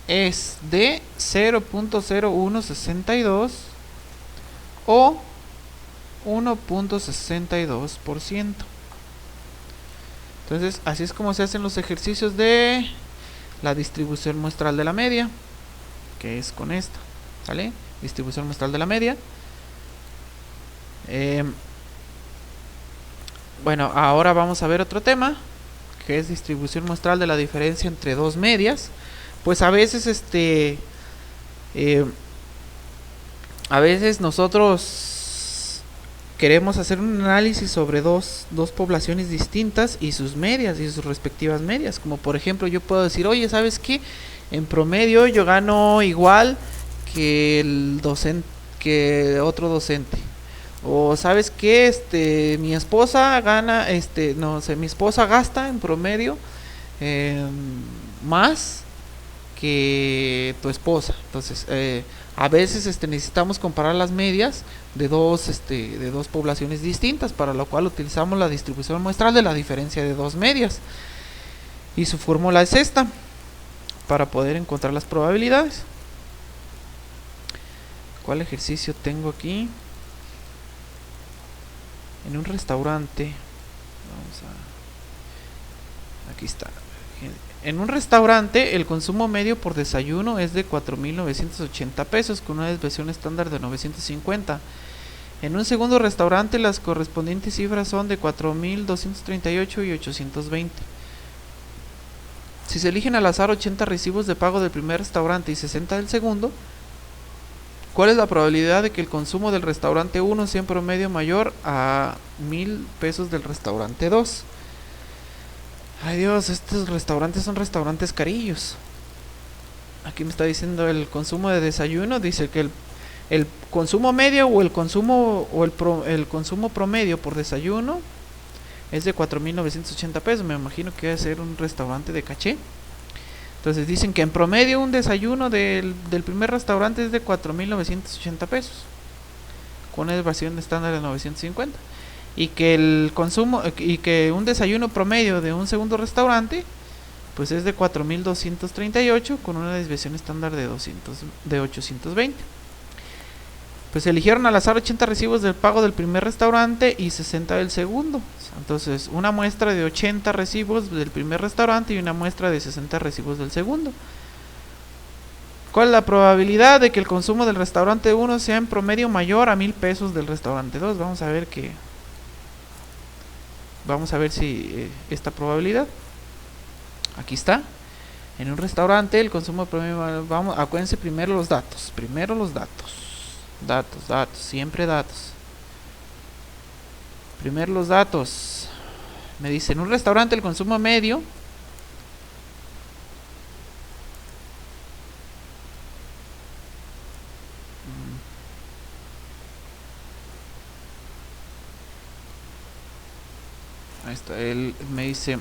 es de 0.0162 o 1.62%. Entonces así es como se hacen los ejercicios de la distribución muestral de la media, que es con esta, ¿sale? Distribución muestral de la media. Bueno, ahora vamos a ver otro tema, que es distribución muestral de la diferencia entre dos medias. Pues a veces a veces nosotros queremos hacer un análisis sobre dos poblaciones distintas y sus medias y sus respectivas medias. Como por ejemplo yo puedo decir, oye, ¿sabes qué? En promedio yo gano igual que el docente, que otro docente. O ¿sabes qué? Mi esposa gana, no sé, mi esposa gasta en promedio más que tu esposa. Entonces a veces necesitamos comparar las medias de dos poblaciones distintas, para lo cual utilizamos la distribución muestral de la diferencia de dos medias, y su fórmula es esta para poder encontrar las probabilidades. ¿Cuál ejercicio tengo aquí? En un restaurante, aquí está. En un restaurante el consumo medio por desayuno es de 4.980 pesos con una desviación estándar de 950. En un segundo restaurante las correspondientes cifras son de 4.238 y 820. Si se eligen al azar 80 recibos de pago del primer restaurante y 60 del segundo, ¿cuál es la probabilidad de que el consumo del restaurante 1 sea en promedio mayor a 1.000 pesos del restaurante 2? Ay Dios, estos restaurantes son restaurantes carillos. Aquí me está diciendo el consumo de desayuno. Dice que el consumo medio o el consumo promedio por desayuno es de 4.980 pesos. Me imagino que debe ser un restaurante de caché. Entonces dicen que en promedio un desayuno del primer restaurante es de 4.980 pesos, con una versión estándar de 950. Y que el consumo, y que un desayuno promedio de un segundo restaurante pues es de 4.238, con una desviación estándar de 820. Pues eligieron al azar 80 recibos del pago del primer restaurante y 60 del segundo. Entonces, una muestra de 80 recibos del primer restaurante y una muestra de 60 recibos del segundo. ¿Cuál es la probabilidad de que el consumo del restaurante 1 sea en promedio mayor a 1,000 pesos del restaurante 2? Vamos a ver si esta probabilidad. Aquí está. En un restaurante el consumo promedio, acuérdense primero los datos. Datos, siempre datos. Primero los datos. Me dice, en un restaurante el consumo medio ahí está, él me dice,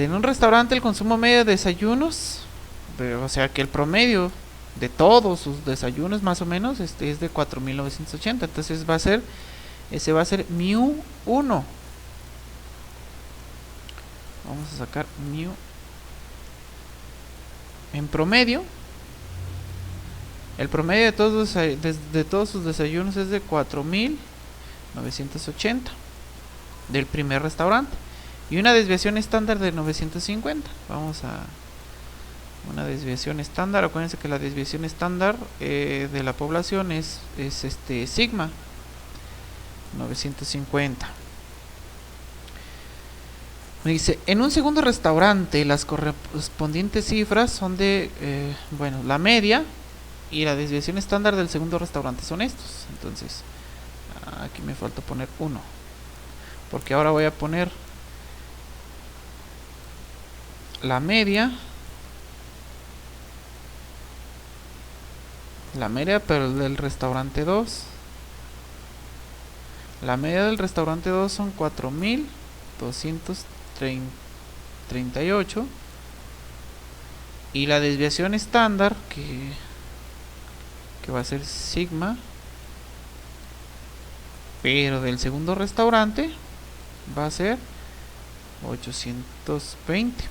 en un restaurante el consumo medio de desayunos, o sea que el promedio de todos sus desayunos más o menos es de 4.980. Entonces ese va a ser mu 1. Vamos a sacar mu en promedio. El promedio de todos sus desayunos es de 4.980 del primer restaurante y una desviación estándar de 950. Vamos a una desviación estándar. Acuérdense que la desviación estándar de la población es sigma 950. Me dice, en un segundo restaurante las correspondientes cifras son de la media y la desviación estándar del segundo restaurante son estos. Entonces aquí me falta poner 1, porque ahora voy a poner la media pero del restaurante 2. La media del restaurante 2 son 4.238 y la desviación estándar que va a ser sigma, pero del segundo restaurante va a ser 820.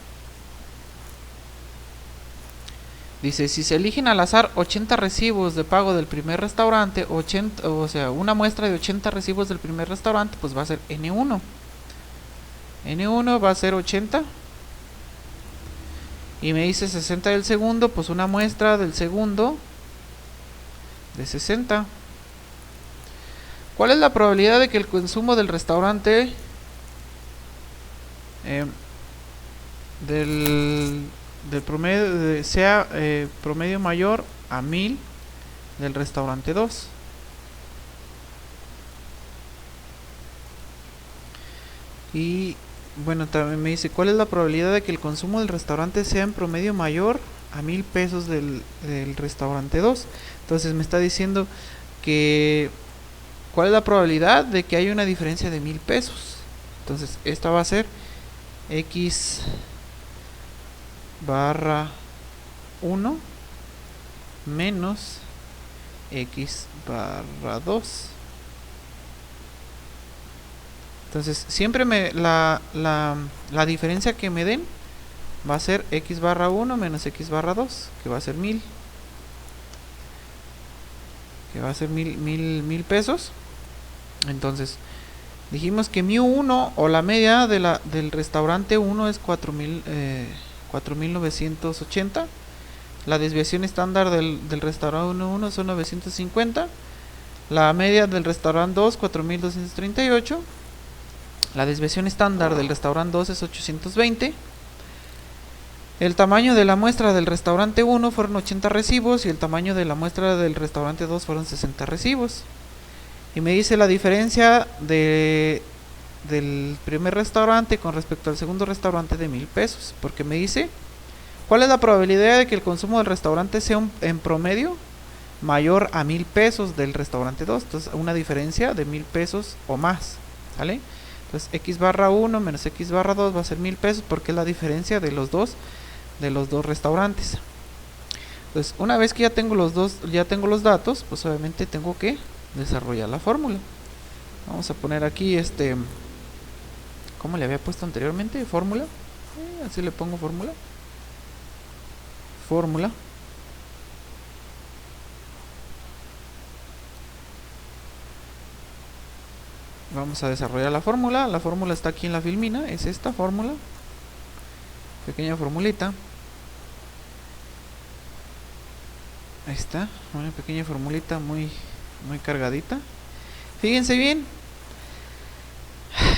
Dice, si se eligen al azar 80 recibos de pago del primer restaurante, una muestra de 80 recibos del primer restaurante, pues va a ser N1. N1 va a ser 80. Y me dice 60 del segundo, pues una muestra del segundo de 60. ¿Cuál es la probabilidad de que el consumo del restaurante del promedio sea promedio mayor a 1,000 del restaurante 2? Y bueno, también me dice, ¿cuál es la probabilidad de que el consumo del restaurante sea en promedio mayor a 1,000 pesos del restaurante 2? Entonces me está diciendo que ¿cuál es la probabilidad de que haya una diferencia de 1,000 pesos? Entonces esta va a ser x barra 1 menos x barra 2. Entonces siempre la diferencia que me den va a ser x barra 1 menos x barra 2, que va a ser 1,000, que va a ser 1,000 pesos. Entonces dijimos que mu 1 o la media del restaurante 1 es 4.980. La desviación estándar del restaurante 1 son 950. La media del restaurante 2 4.238. La desviación estándar del restaurante 2 es 820. El tamaño de la muestra del restaurante 1 fueron 80 recibos y el tamaño de la muestra del restaurante 2 fueron 60 recibos. Y me dice la diferencia del primer restaurante con respecto al segundo restaurante de 1,000 pesos. Porque me dice, ¿cuál es la probabilidad de que el consumo del restaurante sea en promedio mayor a 1,000 pesos del restaurante 2? Entonces una diferencia de 1,000 pesos o más, ¿vale? Entonces x barra 1 menos x barra 2 va a ser 1000 pesos porque es la diferencia de los dos restaurantes. Entonces una vez que ya tengo los datos, pues obviamente tengo que desarrollar la fórmula. Vamos a poner aquí ¿cómo le había puesto anteriormente? Fórmula. Así le pongo fórmula. Fórmula. Vamos a desarrollar la fórmula. La fórmula está aquí en la filmina. Es esta fórmula. Pequeña formulita. Ahí está. Una pequeña formulita muy cargadita. Fíjense bien.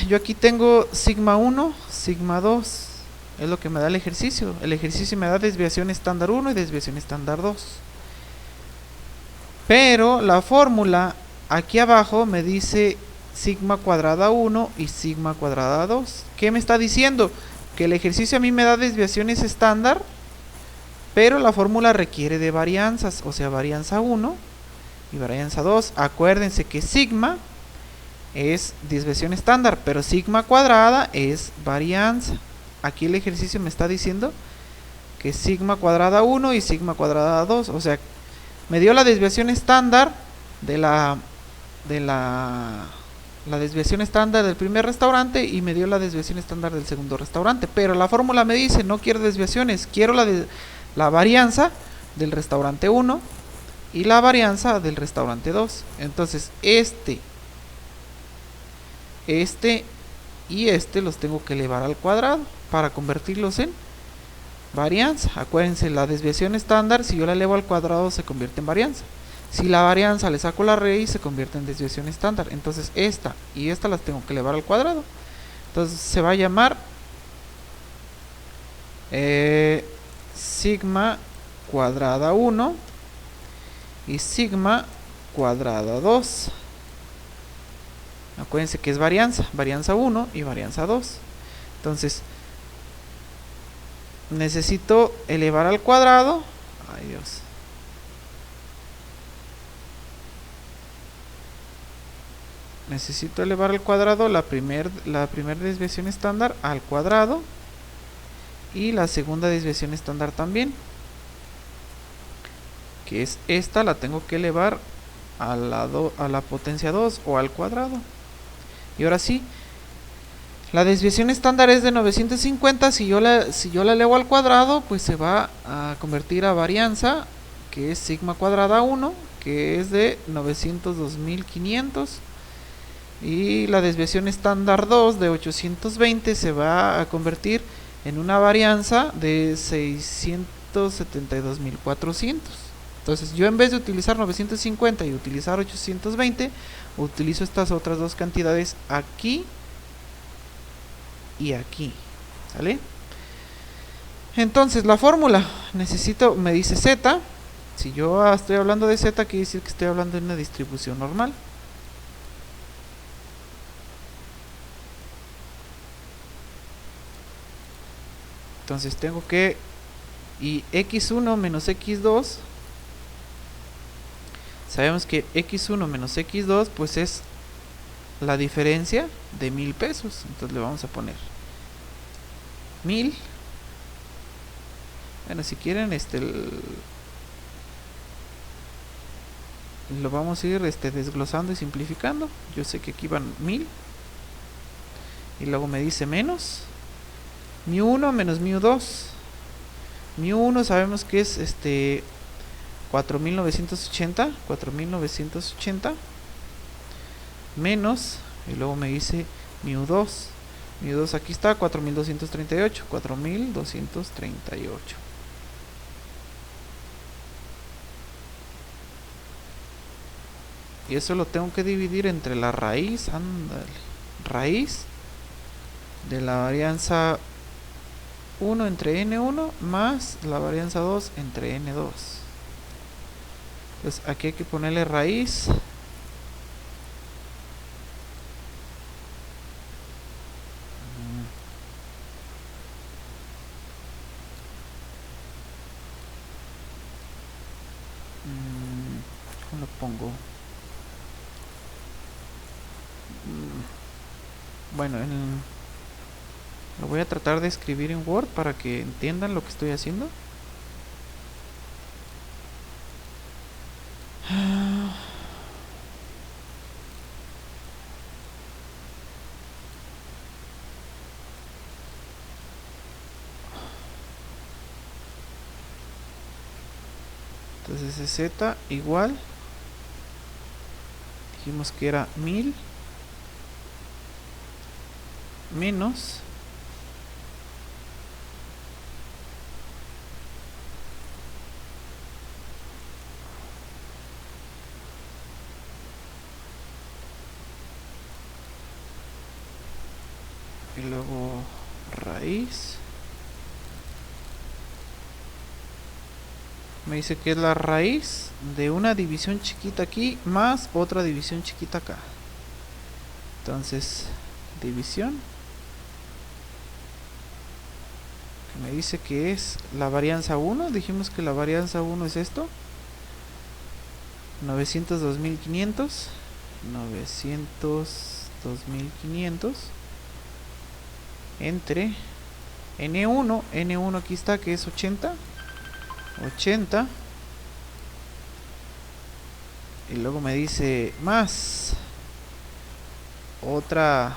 Yo aquí tengo sigma 1, sigma 2. Es lo que me da el ejercicio. El ejercicio me da desviación estándar 1 y desviación estándar 2. Pero la fórmula aquí abajo me dice sigma cuadrada 1 y sigma cuadrada 2. ¿Qué me está diciendo? Que el ejercicio a mí me da desviaciones estándar, pero la fórmula requiere de varianzas, o sea, varianza 1 y varianza 2. Acuérdense que sigma es desviación estándar, pero sigma cuadrada es varianza. Aquí el ejercicio me está diciendo que sigma cuadrada 1 y sigma cuadrada 2, o sea, me dio la desviación estándar de la desviación estándar del primer restaurante y me dio la desviación estándar del segundo restaurante, pero la fórmula me dice no quiero desviaciones, quiero la varianza del restaurante 1 y la varianza del restaurante 2. Entonces este y los tengo que elevar al cuadrado para convertirlos en varianza. Acuérdense, la desviación estándar, si yo la elevo al cuadrado se convierte en varianza. Si la varianza le saco la raíz se convierte en desviación estándar. Entonces esta y esta las tengo que elevar al cuadrado. Entonces se va a llamar sigma cuadrada 1 y sigma cuadrada 2. Acuérdense que es varianza 1 y varianza 2. Entonces necesito elevar al cuadrado. Ay Dios. Necesito elevar al cuadrado la primer desviación estándar al cuadrado y la segunda desviación estándar también, que es esta, la tengo que elevar a la potencia 2 o al cuadrado. Y ahora sí, la desviación estándar es de 950. Si yo la elevo al cuadrado, pues se va a convertir a varianza, que es sigma cuadrada 1, que es de 902.500. Y la desviación estándar 2 de 820 se va a convertir en una varianza de 672.400. Entonces yo, en vez de utilizar 950 y utilizar 820, utilizo estas otras dos cantidades aquí y aquí. ¿Sale? Entonces la fórmula me dice z. Si yo estoy hablando de z, quiere decir que estoy hablando de una distribución normal. Entonces tengo que, y x1 menos x2, sabemos que x1 menos x2 pues es la diferencia de 1000 pesos. Entonces le vamos a poner 1000. Bueno, si quieren lo vamos a ir desglosando y simplificando. Yo sé que aquí van 1000 y luego me dice menos μ1 menos μ2. μ1 sabemos que es 4980 menos, y luego me dice μ2. μ2 aquí está 4238. Y eso lo tengo que dividir entre la raíz, raíz de la varianza 1 entre n1 más la varianza 2 entre n2. Entonces aquí hay que ponerle raíz ¿cómo lo pongo? bueno, lo voy a tratar de escribir en Word para que entiendan lo que estoy haciendo. Entonces es z igual, dijimos que era 1000 menos y luego raíz. Me dice que es la raíz de una división chiquita aquí más otra división chiquita acá. Entonces, división, que me dice que es la varianza 1. Dijimos que la varianza 1 es esto. 902.500. 902.500 entre N1. N1 aquí está, que es 80. 80. Y luego me dice más otra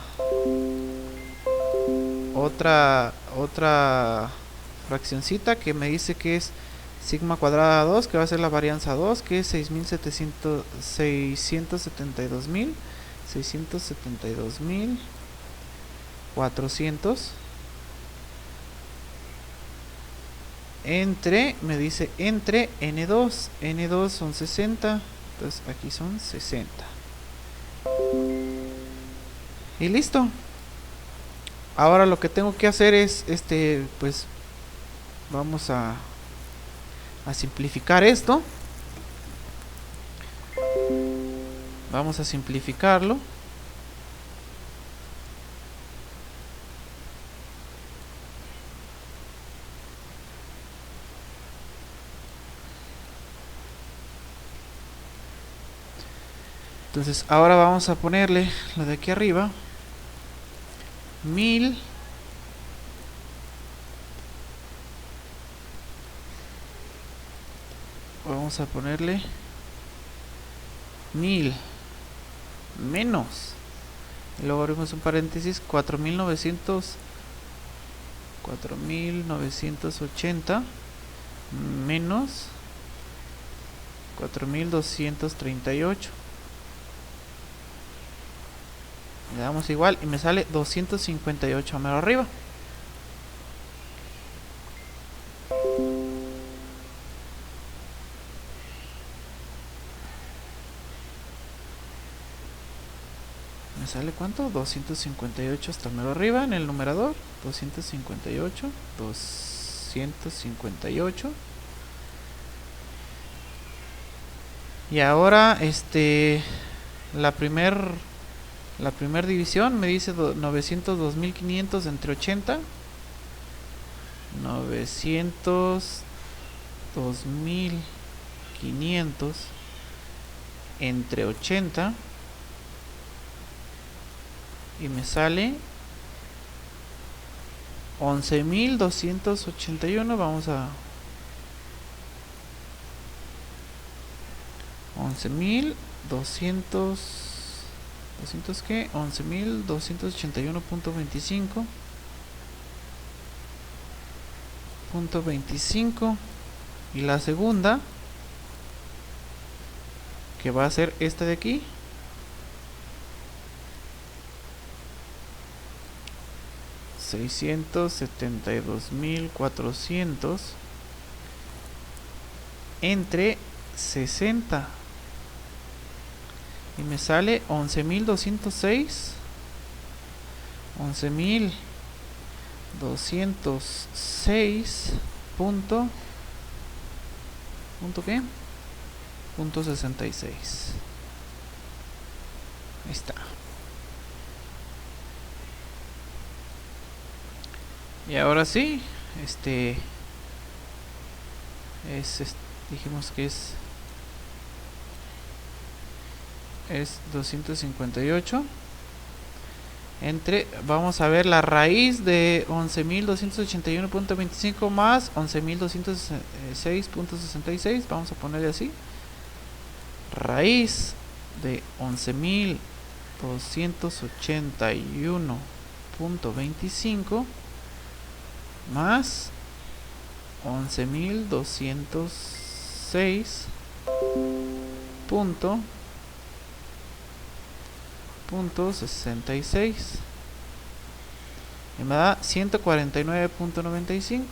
fraccioncita que me dice que es sigma cuadrada 2, que va a ser la varianza 2, que es 672.400 entre, me dice entre N2. N2 son 60, entonces aquí son 60 y listo. Ahora lo que tengo que hacer es pues vamos a simplificar esto. Vamos a simplificarlo. Entonces ahora vamos a ponerle lo de aquí arriba, 1000 vamos a ponerle 1000 menos, y luego abrimos un paréntesis, 4980 menos 4238. Le damos igual y me sale 258 a mero arriba. ¿Me sale cuánto? 258 hasta mero arriba en el numerador. 258. Y ahora la primer división me dice 902.500 entre 80. 902.500 entre 80 y me sale 11.281. Vamos a 11.200 ¿200 qué? 11.281.25 y la segunda, que va a ser esta de aquí, 672.400 entre 60 y me sale 11.206. 11.206 punto ¿qué? Punto 66. Ahí está. Y ahora sí, dijimos que es 258 entre, vamos a ver la raíz de 11.281.25 más 11.206.66, vamos a ponerle así, raíz de 11.281.25 más 11.206.66 y me da 149.95.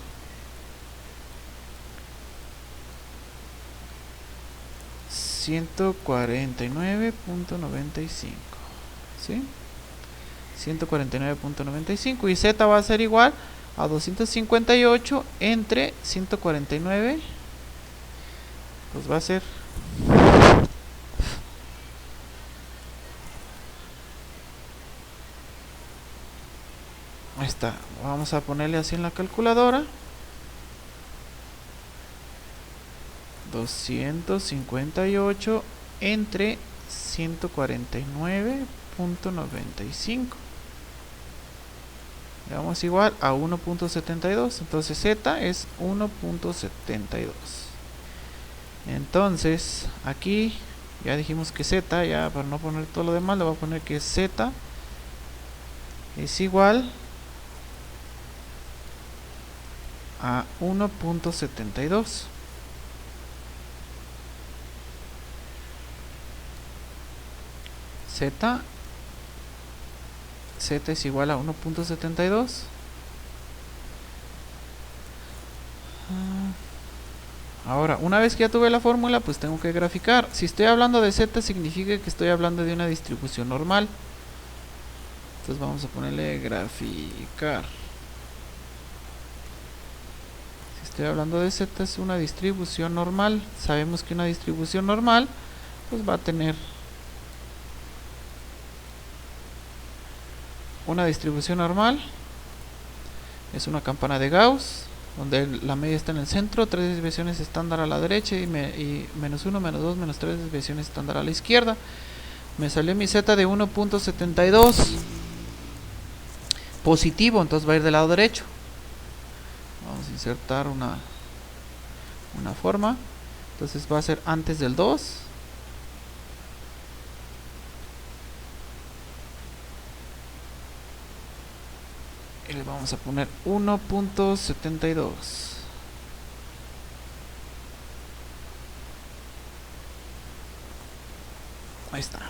¿Sí? 149.95 y Z va a ser igual a 258 entre 149, pues va a ser ahí está, vamos a ponerle así en la calculadora, 258 entre 149.95, damos igual a 1.72, entonces Z es 1.72. entonces aquí ya dijimos que Z, ya para no poner todo lo demás le voy a poner que Z es igual a 1.72. Z es igual a 1.72. Ahora, una vez que ya tuve la fórmula, pues tengo que graficar. Si estoy hablando de Z, significa que estoy hablando de una distribución normal. Entonces vamos a ponerle graficar. Si estoy hablando de Z, es una distribución normal. Sabemos que una distribución normal, pues va a tener una distribución normal. Es una campana de Gauss, donde la media está en el centro, 3 desviaciones estándar a la derecha y menos 1, menos 2, menos 3 desviaciones estándar a la izquierda. Me salió mi Z de 1.72 positivo, entonces va a ir del lado derecho. Vamos a insertar una forma, entonces va a ser antes del 2. Y le vamos a poner 1.72. Ahí está.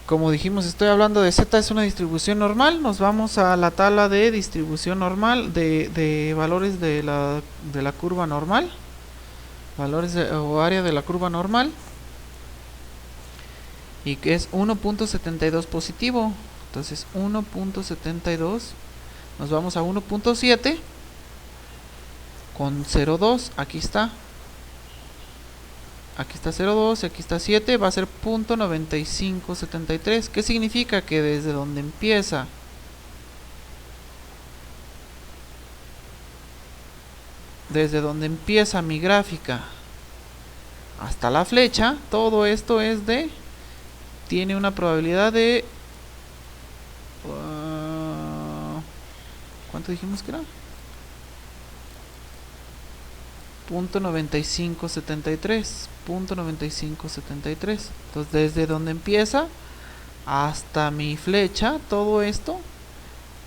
Como dijimos, estoy hablando de Z, es una distribución normal. Nos vamos a la tabla de distribución normal de valores de la curva normal. Valores o área de la curva normal. Y que es 1.72 positivo. Entonces 1.72, nos vamos a 1.7 con 0.2, aquí está 0.2 y aquí está 7, va a ser 0.9573. ¿Qué significa? Que desde donde empieza mi gráfica hasta la flecha, todo esto tiene una probabilidad de ¿cuánto dijimos que era? 0.9573. Entonces desde donde empieza hasta mi flecha, todo esto,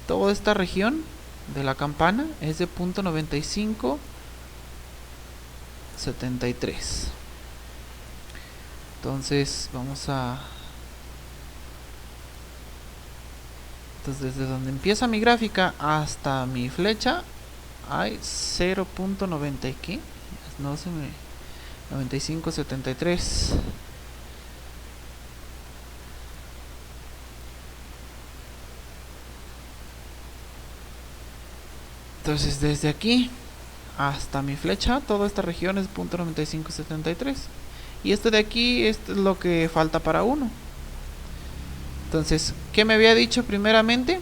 toda esta región de la campana es de 0.9573. entonces entonces desde donde empieza mi gráfica hasta mi flecha hay 0.90 ¿qué? No se me 9573. entonces desde aquí hasta mi flecha toda esta región es 0.9573 y esto de aquí es lo que falta para 1. Entonces, ¿qué me había dicho primeramente?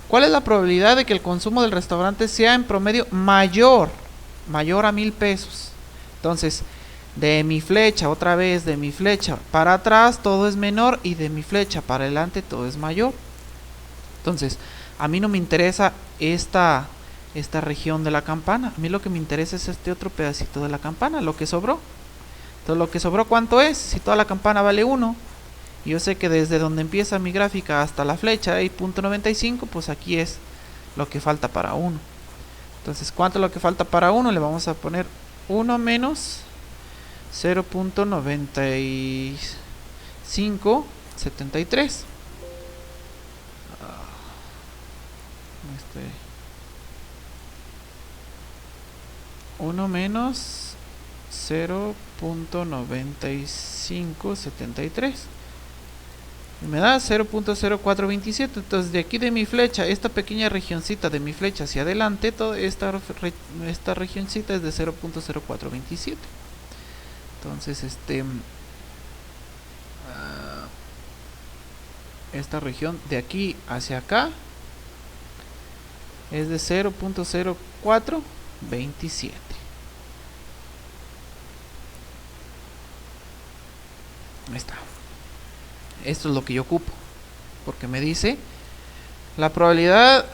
¿Cuál es la probabilidad de que el consumo del restaurante sea en promedio mayor a 1000 pesos? Entonces, de mi flecha, otra vez de mi flecha para atrás todo es menor y de mi flecha para adelante todo es mayor. Entonces, a mí no me interesa esta región de la campana, a mí lo que me interesa es este otro pedacito de la campana, lo que sobró. Entonces, lo que sobró, ¿cuánto es? Si toda la campana vale 1, y yo sé que desde donde empieza mi gráfica hasta la flecha hay .95, pues aquí es lo que falta para 1. Entonces, ¿cuánto es lo que falta para 1? Le vamos a poner 1 menos 0.9573. 1 menos 0.9573 y me da 0.0427. Entonces, de aquí de mi flecha, esta pequeña regioncita de mi flecha hacia adelante, toda esta regioncita es de 0.0427. Entonces, esta región de aquí hacia acá es de 0.0427. Ahí está. Esto es lo que yo ocupo, porque me dice la probabilidad,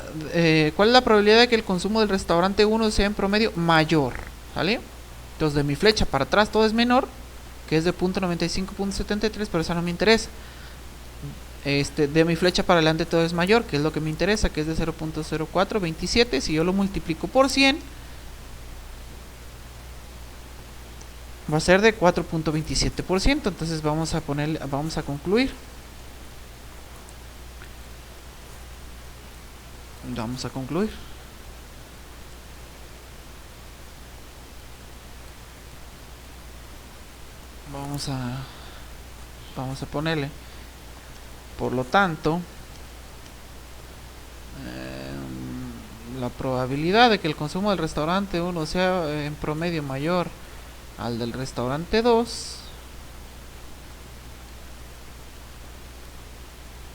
¿cuál es la probabilidad de que el consumo del restaurante 1 sea en promedio mayor? ¿Vale? Entonces, de mi flecha para atrás todo es menor, que es de .95.73, pero eso no me interesa. De mi flecha para adelante todo es mayor, que es lo que me interesa, que es de 0.0427. Si yo lo multiplico por 100, va a ser de 4.27%. Entonces vamos a concluir. Vamos a concluir. Vamos a ponerle. Por lo tanto, la probabilidad de que el consumo del restaurante 1 sea en promedio mayor al del restaurante 2,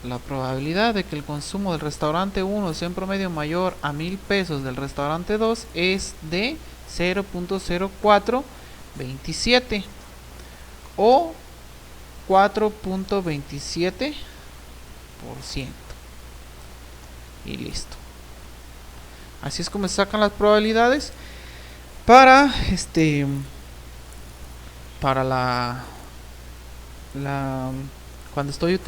la probabilidad de que el consumo del restaurante 1 sea en promedio mayor a 1000 pesos del restaurante 2 es de 0.0427 o 4.27%. Y listo. Así es como se sacan las probabilidades para cuando estoy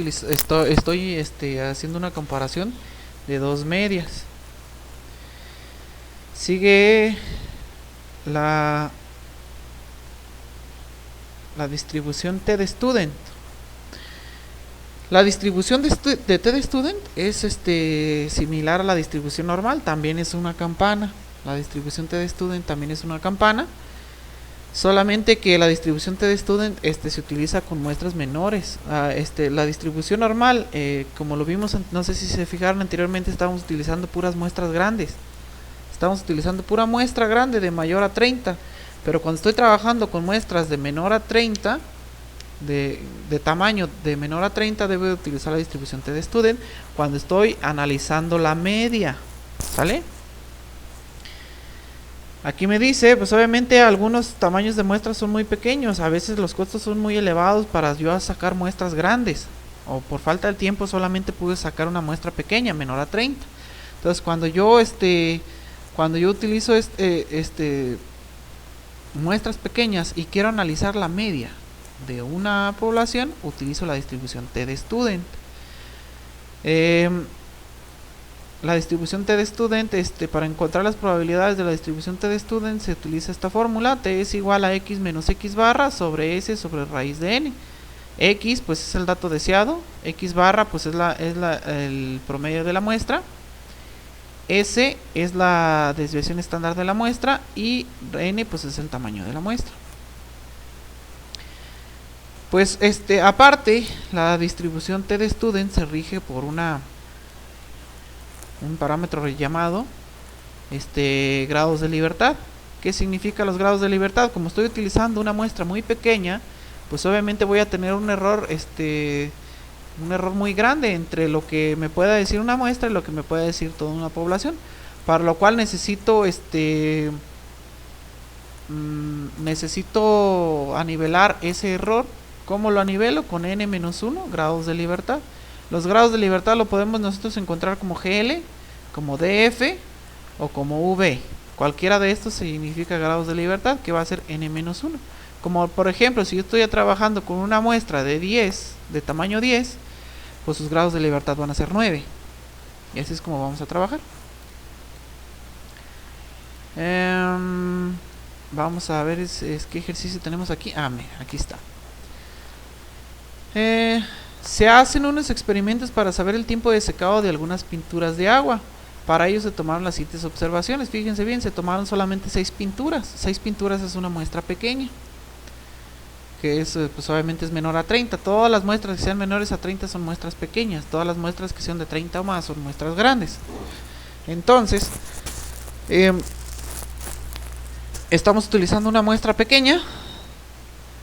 haciendo una comparación de dos medias. Sigue la distribución t-de-student. La distribución de t-de-student es similar a la distribución normal, también es una campana. La distribución t-de-student también es una campana, solamente que la distribución t-de-student se utiliza con muestras menores. La distribución normal, como lo vimos, no sé si se fijaron anteriormente, estábamos utilizando puras muestras grandes. Estamos utilizando pura muestra grande de mayor a 30, pero cuando estoy trabajando con muestras de menor a 30, de tamaño de menor a 30, debo de utilizar la distribución t-de-student cuando estoy analizando la media, ¿sale? Aquí me dice, pues obviamente algunos tamaños de muestras son muy pequeños, a veces los costos son muy elevados para yo sacar muestras grandes, o por falta de tiempo solamente pude sacar una muestra pequeña, menor a 30. Entonces, cuando yo utilizo muestras pequeñas y quiero analizar la media de una población, utilizo la distribución t-de-student. La distribución t-de-student, para encontrar las probabilidades de la distribución t-de-student se utiliza esta fórmula: t es igual a x menos x barra sobre s sobre raíz de n. X pues es el dato deseado, x barra pues es el promedio de la muestra, s es la desviación estándar de la muestra y n pues es el tamaño de la muestra. Pues aparte, la distribución t-de-student se rige por un parámetro llamado grados de libertad. ¿Qué significa los grados de libertad? Como estoy utilizando una muestra muy pequeña, pues obviamente voy a tener un error muy grande entre lo que me pueda decir una muestra y lo que me pueda decir toda una población, para lo cual necesito necesito anivelar ese error. ¿Cómo lo anivelo? Con n-1 grados de libertad. Los grados de libertad lo podemos nosotros encontrar como GL, como DF o como V. Cualquiera de estos significa grados de libertad, que va a ser n-1. Como por ejemplo, si yo estoy trabajando con una muestra de 10, de tamaño 10, pues sus grados de libertad van a ser 9. Y así es como vamos a trabajar. Vamos a ver qué ejercicio tenemos aquí. Aquí está. Se hacen unos experimentos para saber el tiempo de secado de algunas pinturas de agua. Para ello se tomaron las siguientes observaciones. Fíjense bien, se tomaron solamente 6 pinturas. 6 pinturas es una muestra pequeña, que es, pues obviamente es menor a 30. Todas las muestras que sean menores a 30 son muestras pequeñas. Todas las muestras que sean de 30 o más son muestras grandes. Entonces, estamos utilizando una muestra pequeña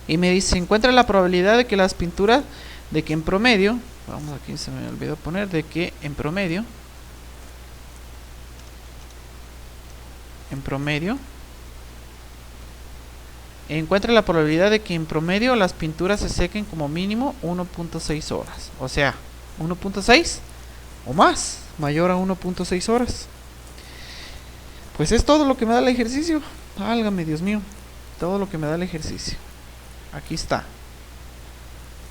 y me dice, encuentra la probabilidad de que las pinturas, de que en promedio, vamos, aquí se me olvidó poner, de que en promedio encuentra la probabilidad de que en promedio las pinturas se sequen como mínimo 1.6 horas. O sea, 1.6 o más, mayor a 1.6 horas. Pues es todo lo que me da el ejercicio. Válgame, Dios mío, todo lo que me da el ejercicio. Aquí está.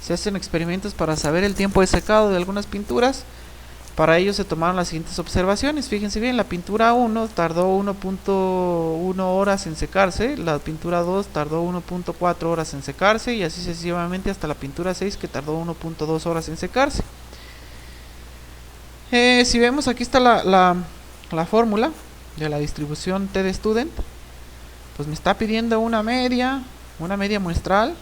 Se hacen experimentos para saber el tiempo de secado de algunas pinturas. Para ello se tomaron las siguientes observaciones. Fíjense bien, la pintura 1 tardó 1.1 horas en secarse, la pintura 2 tardó 1.4 horas en secarse y así sucesivamente hasta la pintura 6, que tardó 1.2 horas en secarse. Si vemos, aquí está la fórmula de la distribución T de student. Pues me está pidiendo una media muestral,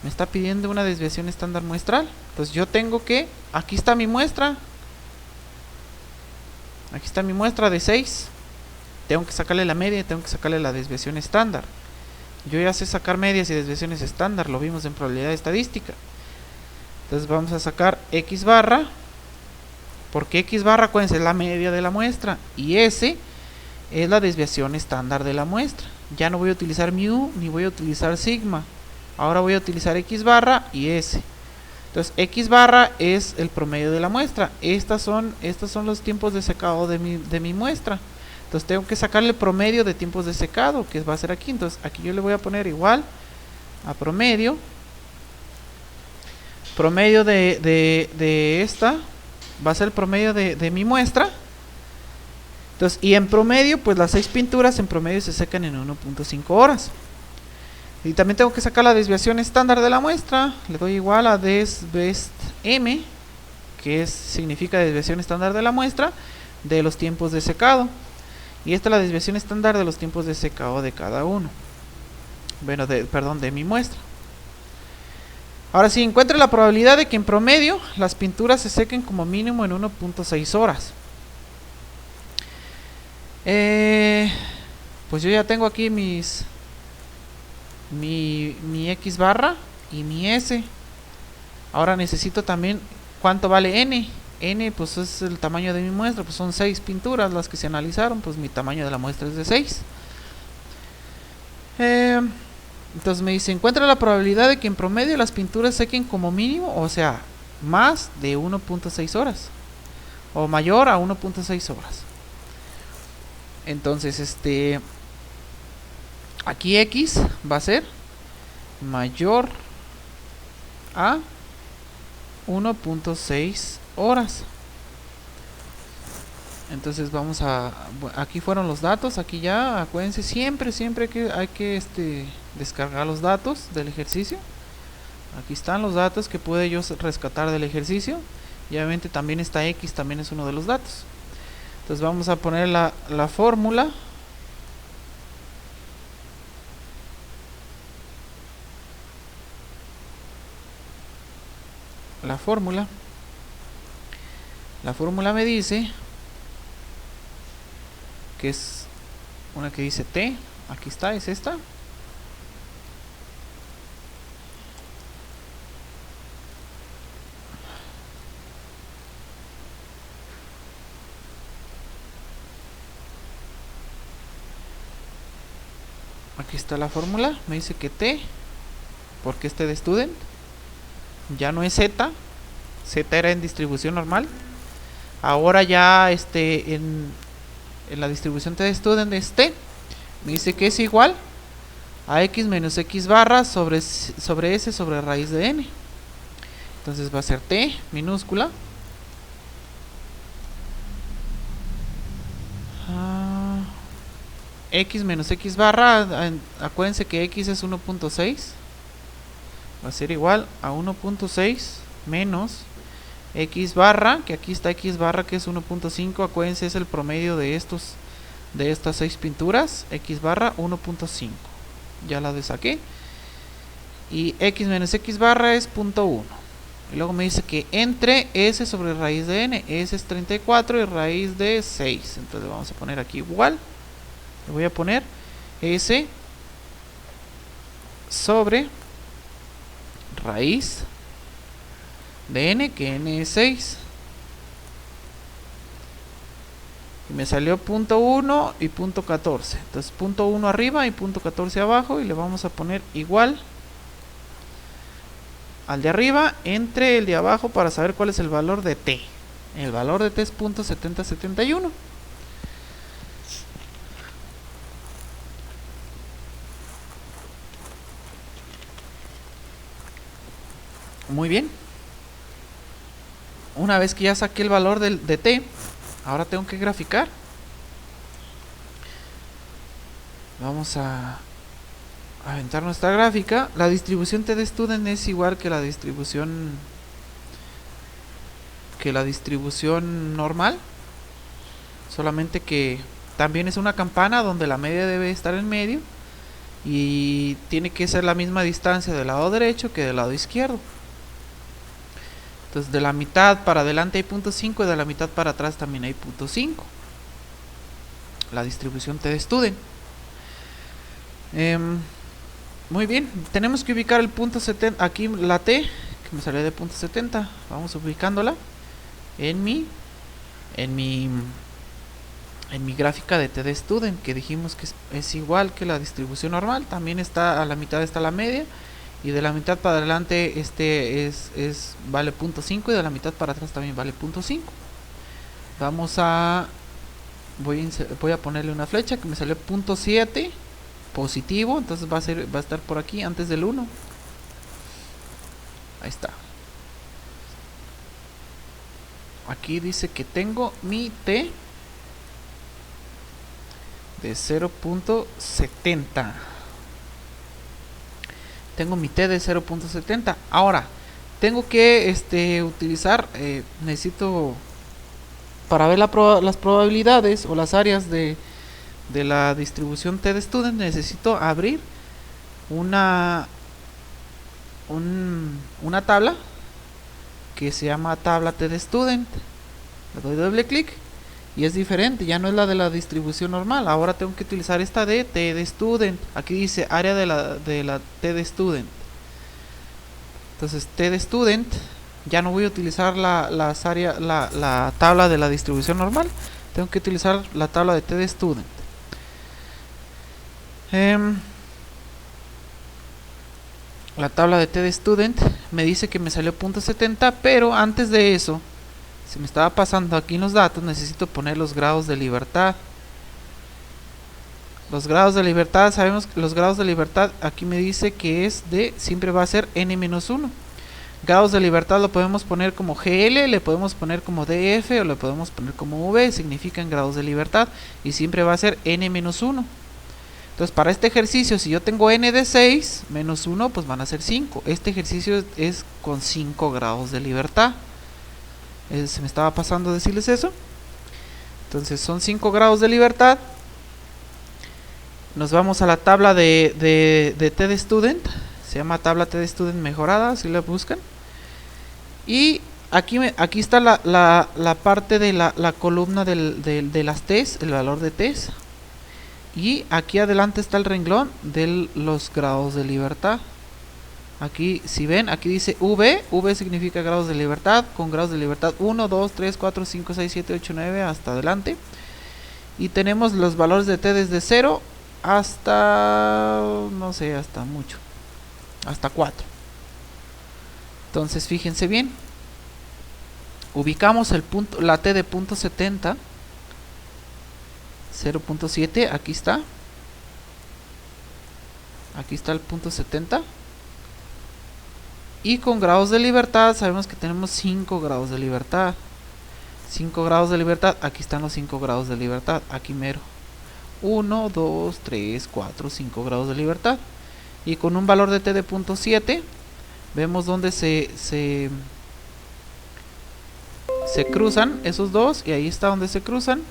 me está pidiendo una desviación estándar muestral. Entonces yo tengo que, aquí está mi muestra de 6, tengo que sacarle la media y tengo que sacarle la desviación estándar. Yo ya sé sacar medias y desviaciones estándar, lo vimos en probabilidad estadística. Entonces vamos a sacar x barra, porque x barra, acuérdense, es la media de la muestra, y s es la desviación estándar de la muestra. Ya no voy a utilizar mu ni voy a utilizar sigma, ahora voy a utilizar x barra y s. Entonces x barra es el promedio de la muestra. Estos son los tiempos de secado de mi muestra. Entonces tengo que sacarle el promedio de tiempos de secado, que va a ser aquí. Entonces aquí yo le voy a poner igual a promedio. Promedio de esta va a ser el promedio de mi muestra. Entonces, y en promedio, pues las 6 pinturas en promedio se secan en 1.5 horas. Y también tengo que sacar la desviación estándar de la muestra. Le doy igual a desbest m, que significa desviación estándar de la muestra, de los tiempos de secado. Y esta es la desviación estándar de los tiempos de secado de cada uno. Bueno, de mi muestra. Ahora sí, encuentre la probabilidad de que en promedio las pinturas se sequen como mínimo en 1.6 horas. Pues yo ya tengo aquí mi x barra y mi s. Ahora necesito también cuánto vale n. N pues es el tamaño de mi muestra, pues son 6 pinturas las que se analizaron, pues mi tamaño de la muestra es de 6. Entonces me dice, encuentra la probabilidad de que en promedio las pinturas sequen como mínimo, o sea, más de 1.6 horas o mayor a 1.6 horas. Entonces aquí x va a ser mayor a 1.6 horas. Entonces vamos aquí fueron los datos. Aquí ya, acuérdense, siempre hay que descargar los datos del ejercicio. Aquí están los datos que pude yo rescatar del ejercicio. Y obviamente también esta x también es uno de los datos. Entonces vamos a poner la fórmula. La fórmula me dice que es una que dice T. Aquí está, es esta. Aquí está la fórmula. Me dice que T, porque es T de student, ya no es Z. Z era en distribución normal. Ahora ya en la distribución T de student es T. Me dice que es igual a x menos x barra sobre s sobre raíz de n. Entonces va a ser T minúscula x menos x barra. Acuérdense que x es 1.6. Va a ser igual a 1.6 menos x barra, que aquí está x barra que es 1.5. Acuérdense, es el promedio de estas 6 pinturas. X barra 1.5. Ya la desaqué. Y x menos x barra es 0.1. Y luego me dice que entre s sobre raíz de n. S es 34 y raíz de 6. Entonces vamos a poner aquí igual. Le voy a poner s sobre raíz de n, que n es 6. Y me salió 0.1 y 0.14. Entonces 0.1 arriba y 0.14 abajo. Y le vamos a poner igual al de arriba entre el de abajo para saber cuál es el valor de t. El valor de t es 0.7071. Muy bien. Una vez que ya saqué el valor de t, ahora tengo que graficar. Vamos a aventar nuestra gráfica. La distribución T de student es igual que la distribución normal, solamente que también es una campana donde la media debe estar en medio y tiene que ser la misma distancia del lado derecho que del lado izquierdo. Entonces de la mitad para adelante hay 0.5 y de la mitad para atrás también hay 0.5. La distribución T de student. Muy bien, tenemos que ubicar el punto 70. Aquí la T, que me salió de punto 70. Vamos ubicándola en mi gráfica de T de student, que dijimos que es igual que la distribución normal. También está a la mitad, está la media. Y de la mitad para adelante vale 0.5 y de la mitad para atrás también vale 0.5. Voy a ponerle una flecha que me salió 0.7 positivo, entonces va a estar por aquí antes del 1. Ahí está. Aquí dice que tengo mi T de 0.70. Tengo mi T de 0.70. Ahora, tengo que utilizar, necesito, para ver las probabilidades o las áreas de la distribución T de student, necesito abrir una tabla que se llama tabla T de student. Le doy doble clic y es diferente, ya no es la de la distribución normal. Ahora tengo que utilizar esta de T de student. Aquí dice área de la T de student. Entonces T de student, ya no voy a utilizar la tabla de la distribución normal. Tengo que utilizar la tabla de T de student. La tabla de T de student me dice que me salió 0.70, pero antes de eso se me estaba pasando aquí en los datos. Necesito poner los grados de libertad. Los grados de libertad, sabemos que los grados de libertad aquí me dice que siempre va a ser n-1. Grados de libertad lo podemos poner como GL, le podemos poner como DF o le podemos poner como V, significan grados de libertad y siempre va a ser n-1. Entonces para este ejercicio, si yo tengo n de 6 menos 1, pues van a ser 5. Este ejercicio es con 5 grados de libertad. Se me estaba pasando decirles eso. Entonces son 5 grados de libertad. Nos vamos a la tabla de T de student. Se llama tabla T de student mejorada, si la buscan. Y aquí está la parte de la columna de las T's, el valor de T's. Y aquí adelante está el renglón de los grados de libertad. Aquí, si ven, aquí dice V. V significa grados de libertad, con grados de libertad 1, 2, 3, 4, 5, 6, 7, 8, 9, hasta adelante. Y tenemos los valores de T desde 0 hasta, no sé, hasta mucho, hasta 4. Entonces fíjense bien, ubicamos el punto, la T de punto 70, 0.7, aquí está el punto 70, y con grados de libertad sabemos que tenemos 5 grados de libertad. 5 grados de libertad, aquí están los 5 grados de libertad, aquí mero. 1, 2, 3, 4, 5 grados de libertad. Y con un valor de T de punto 7, vemos donde se cruzan esos dos, y ahí está donde se cruzan.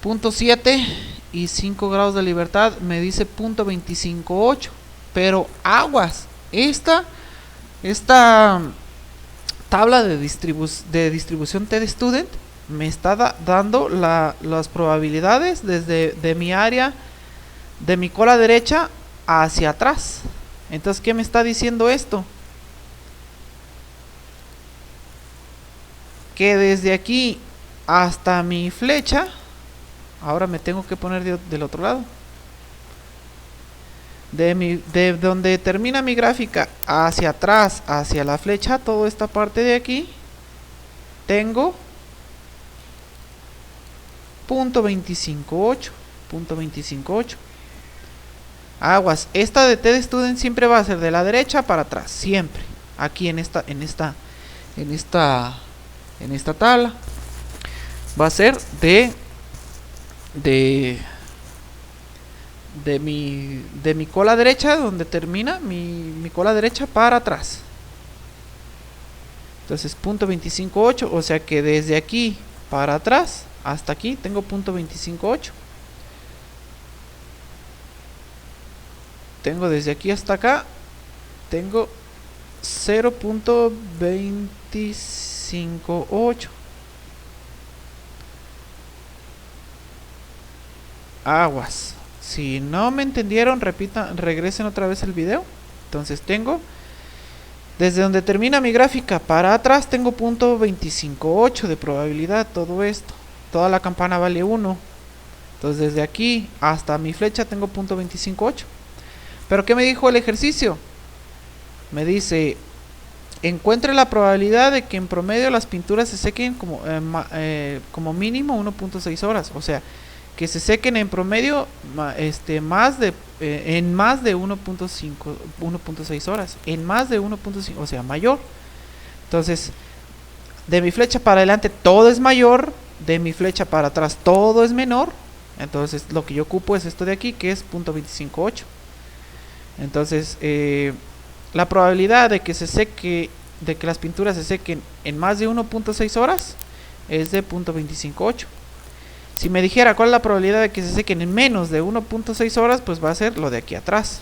Punto 7 y 5 grados de libertad me dice punto 25.8. Pero aguas, esta tabla de distribución TDStudent me está dando las probabilidades desde de mi área, de mi cola derecha hacia atrás. Entonces, ¿qué me está diciendo esto? Que desde aquí hasta mi flecha, ahora me tengo que poner del otro lado, de donde termina mi gráfica hacia atrás, hacia la flecha, toda esta parte de aquí, tengo punto 25.8. Aguas, esta de TDStudent siempre va a ser de la derecha para atrás, siempre. Aquí en esta tabla va a ser de mi cola derecha, donde termina mi cola derecha, para atrás. Entonces punto 25.8, o sea que desde aquí para atrás hasta aquí tengo punto 25.8. Tengo desde aquí hasta acá, tengo 0.25.8. Aguas. Si no me entendieron, regresen otra vez el video. Entonces tengo, desde donde termina mi gráfica para atrás, tengo punto 25.8 de probabilidad. Todo esto, toda la campana vale 1. Entonces desde aquí hasta mi flecha tengo punto 25.8. Pero ¿qué me dijo el ejercicio? Me dice, encuentre la probabilidad de que en promedio las pinturas se sequen como mínimo 1.6 horas. O sea, que se sequen en promedio en más de 1.6 horas. En más de 1.5, o sea, mayor. Entonces, de mi flecha para adelante todo es mayor, de mi flecha para atrás todo es menor. Entonces, lo que yo ocupo es esto de aquí, que es punto 25.8. Entonces, la probabilidad de que las pinturas se sequen en más de 1.6 horas es de punto 25.8. Si me dijera cuál es la probabilidad de que se sequen en menos de 1.6 horas, pues va a ser lo de aquí atrás,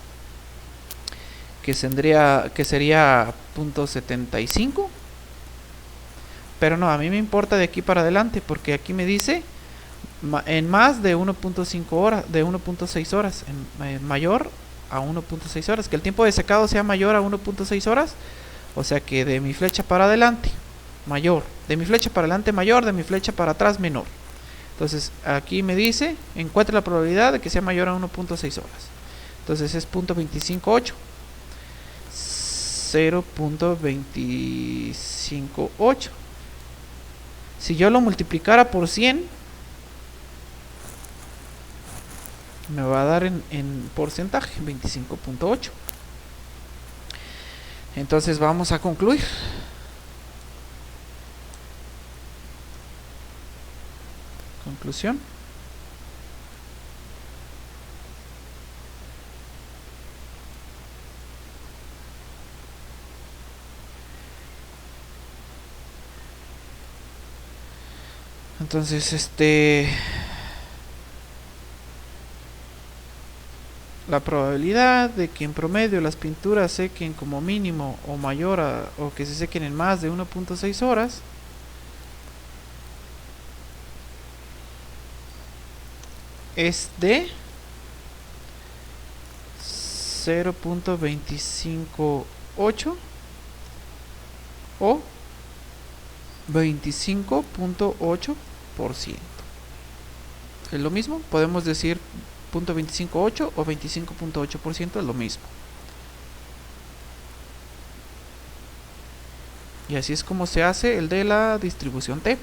que sería 0.75. Pero no, a mí me importa de aquí para adelante, porque aquí me dice en más de 1.5 horas, de 1.6 horas, mayor a 1.6 horas, que el tiempo de secado sea mayor a 1.6 horas. O sea que de mi flecha para adelante mayor, de mi flecha para adelante mayor, de mi flecha para atrás menor. Entonces aquí me dice, encuentre la probabilidad de que sea mayor a 1.6 horas. Entonces es punto 25.8, 0.25.8. Si yo lo multiplicara por 100, me va a dar en porcentaje 25.8. Entonces vamos a concluir. Conclusión. Entonces, la probabilidad de que en promedio las pinturas sequen como mínimo o mayor o que se sequen en más de 1.6 horas es de 0.25.8 o 25.8%. es lo mismo, podemos decir 0.258 o 25.8%, es lo mismo. Y así es como se hace el de la distribución T.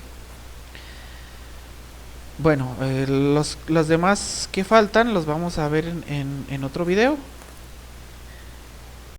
Bueno, los demás que faltan los vamos a ver en otro video.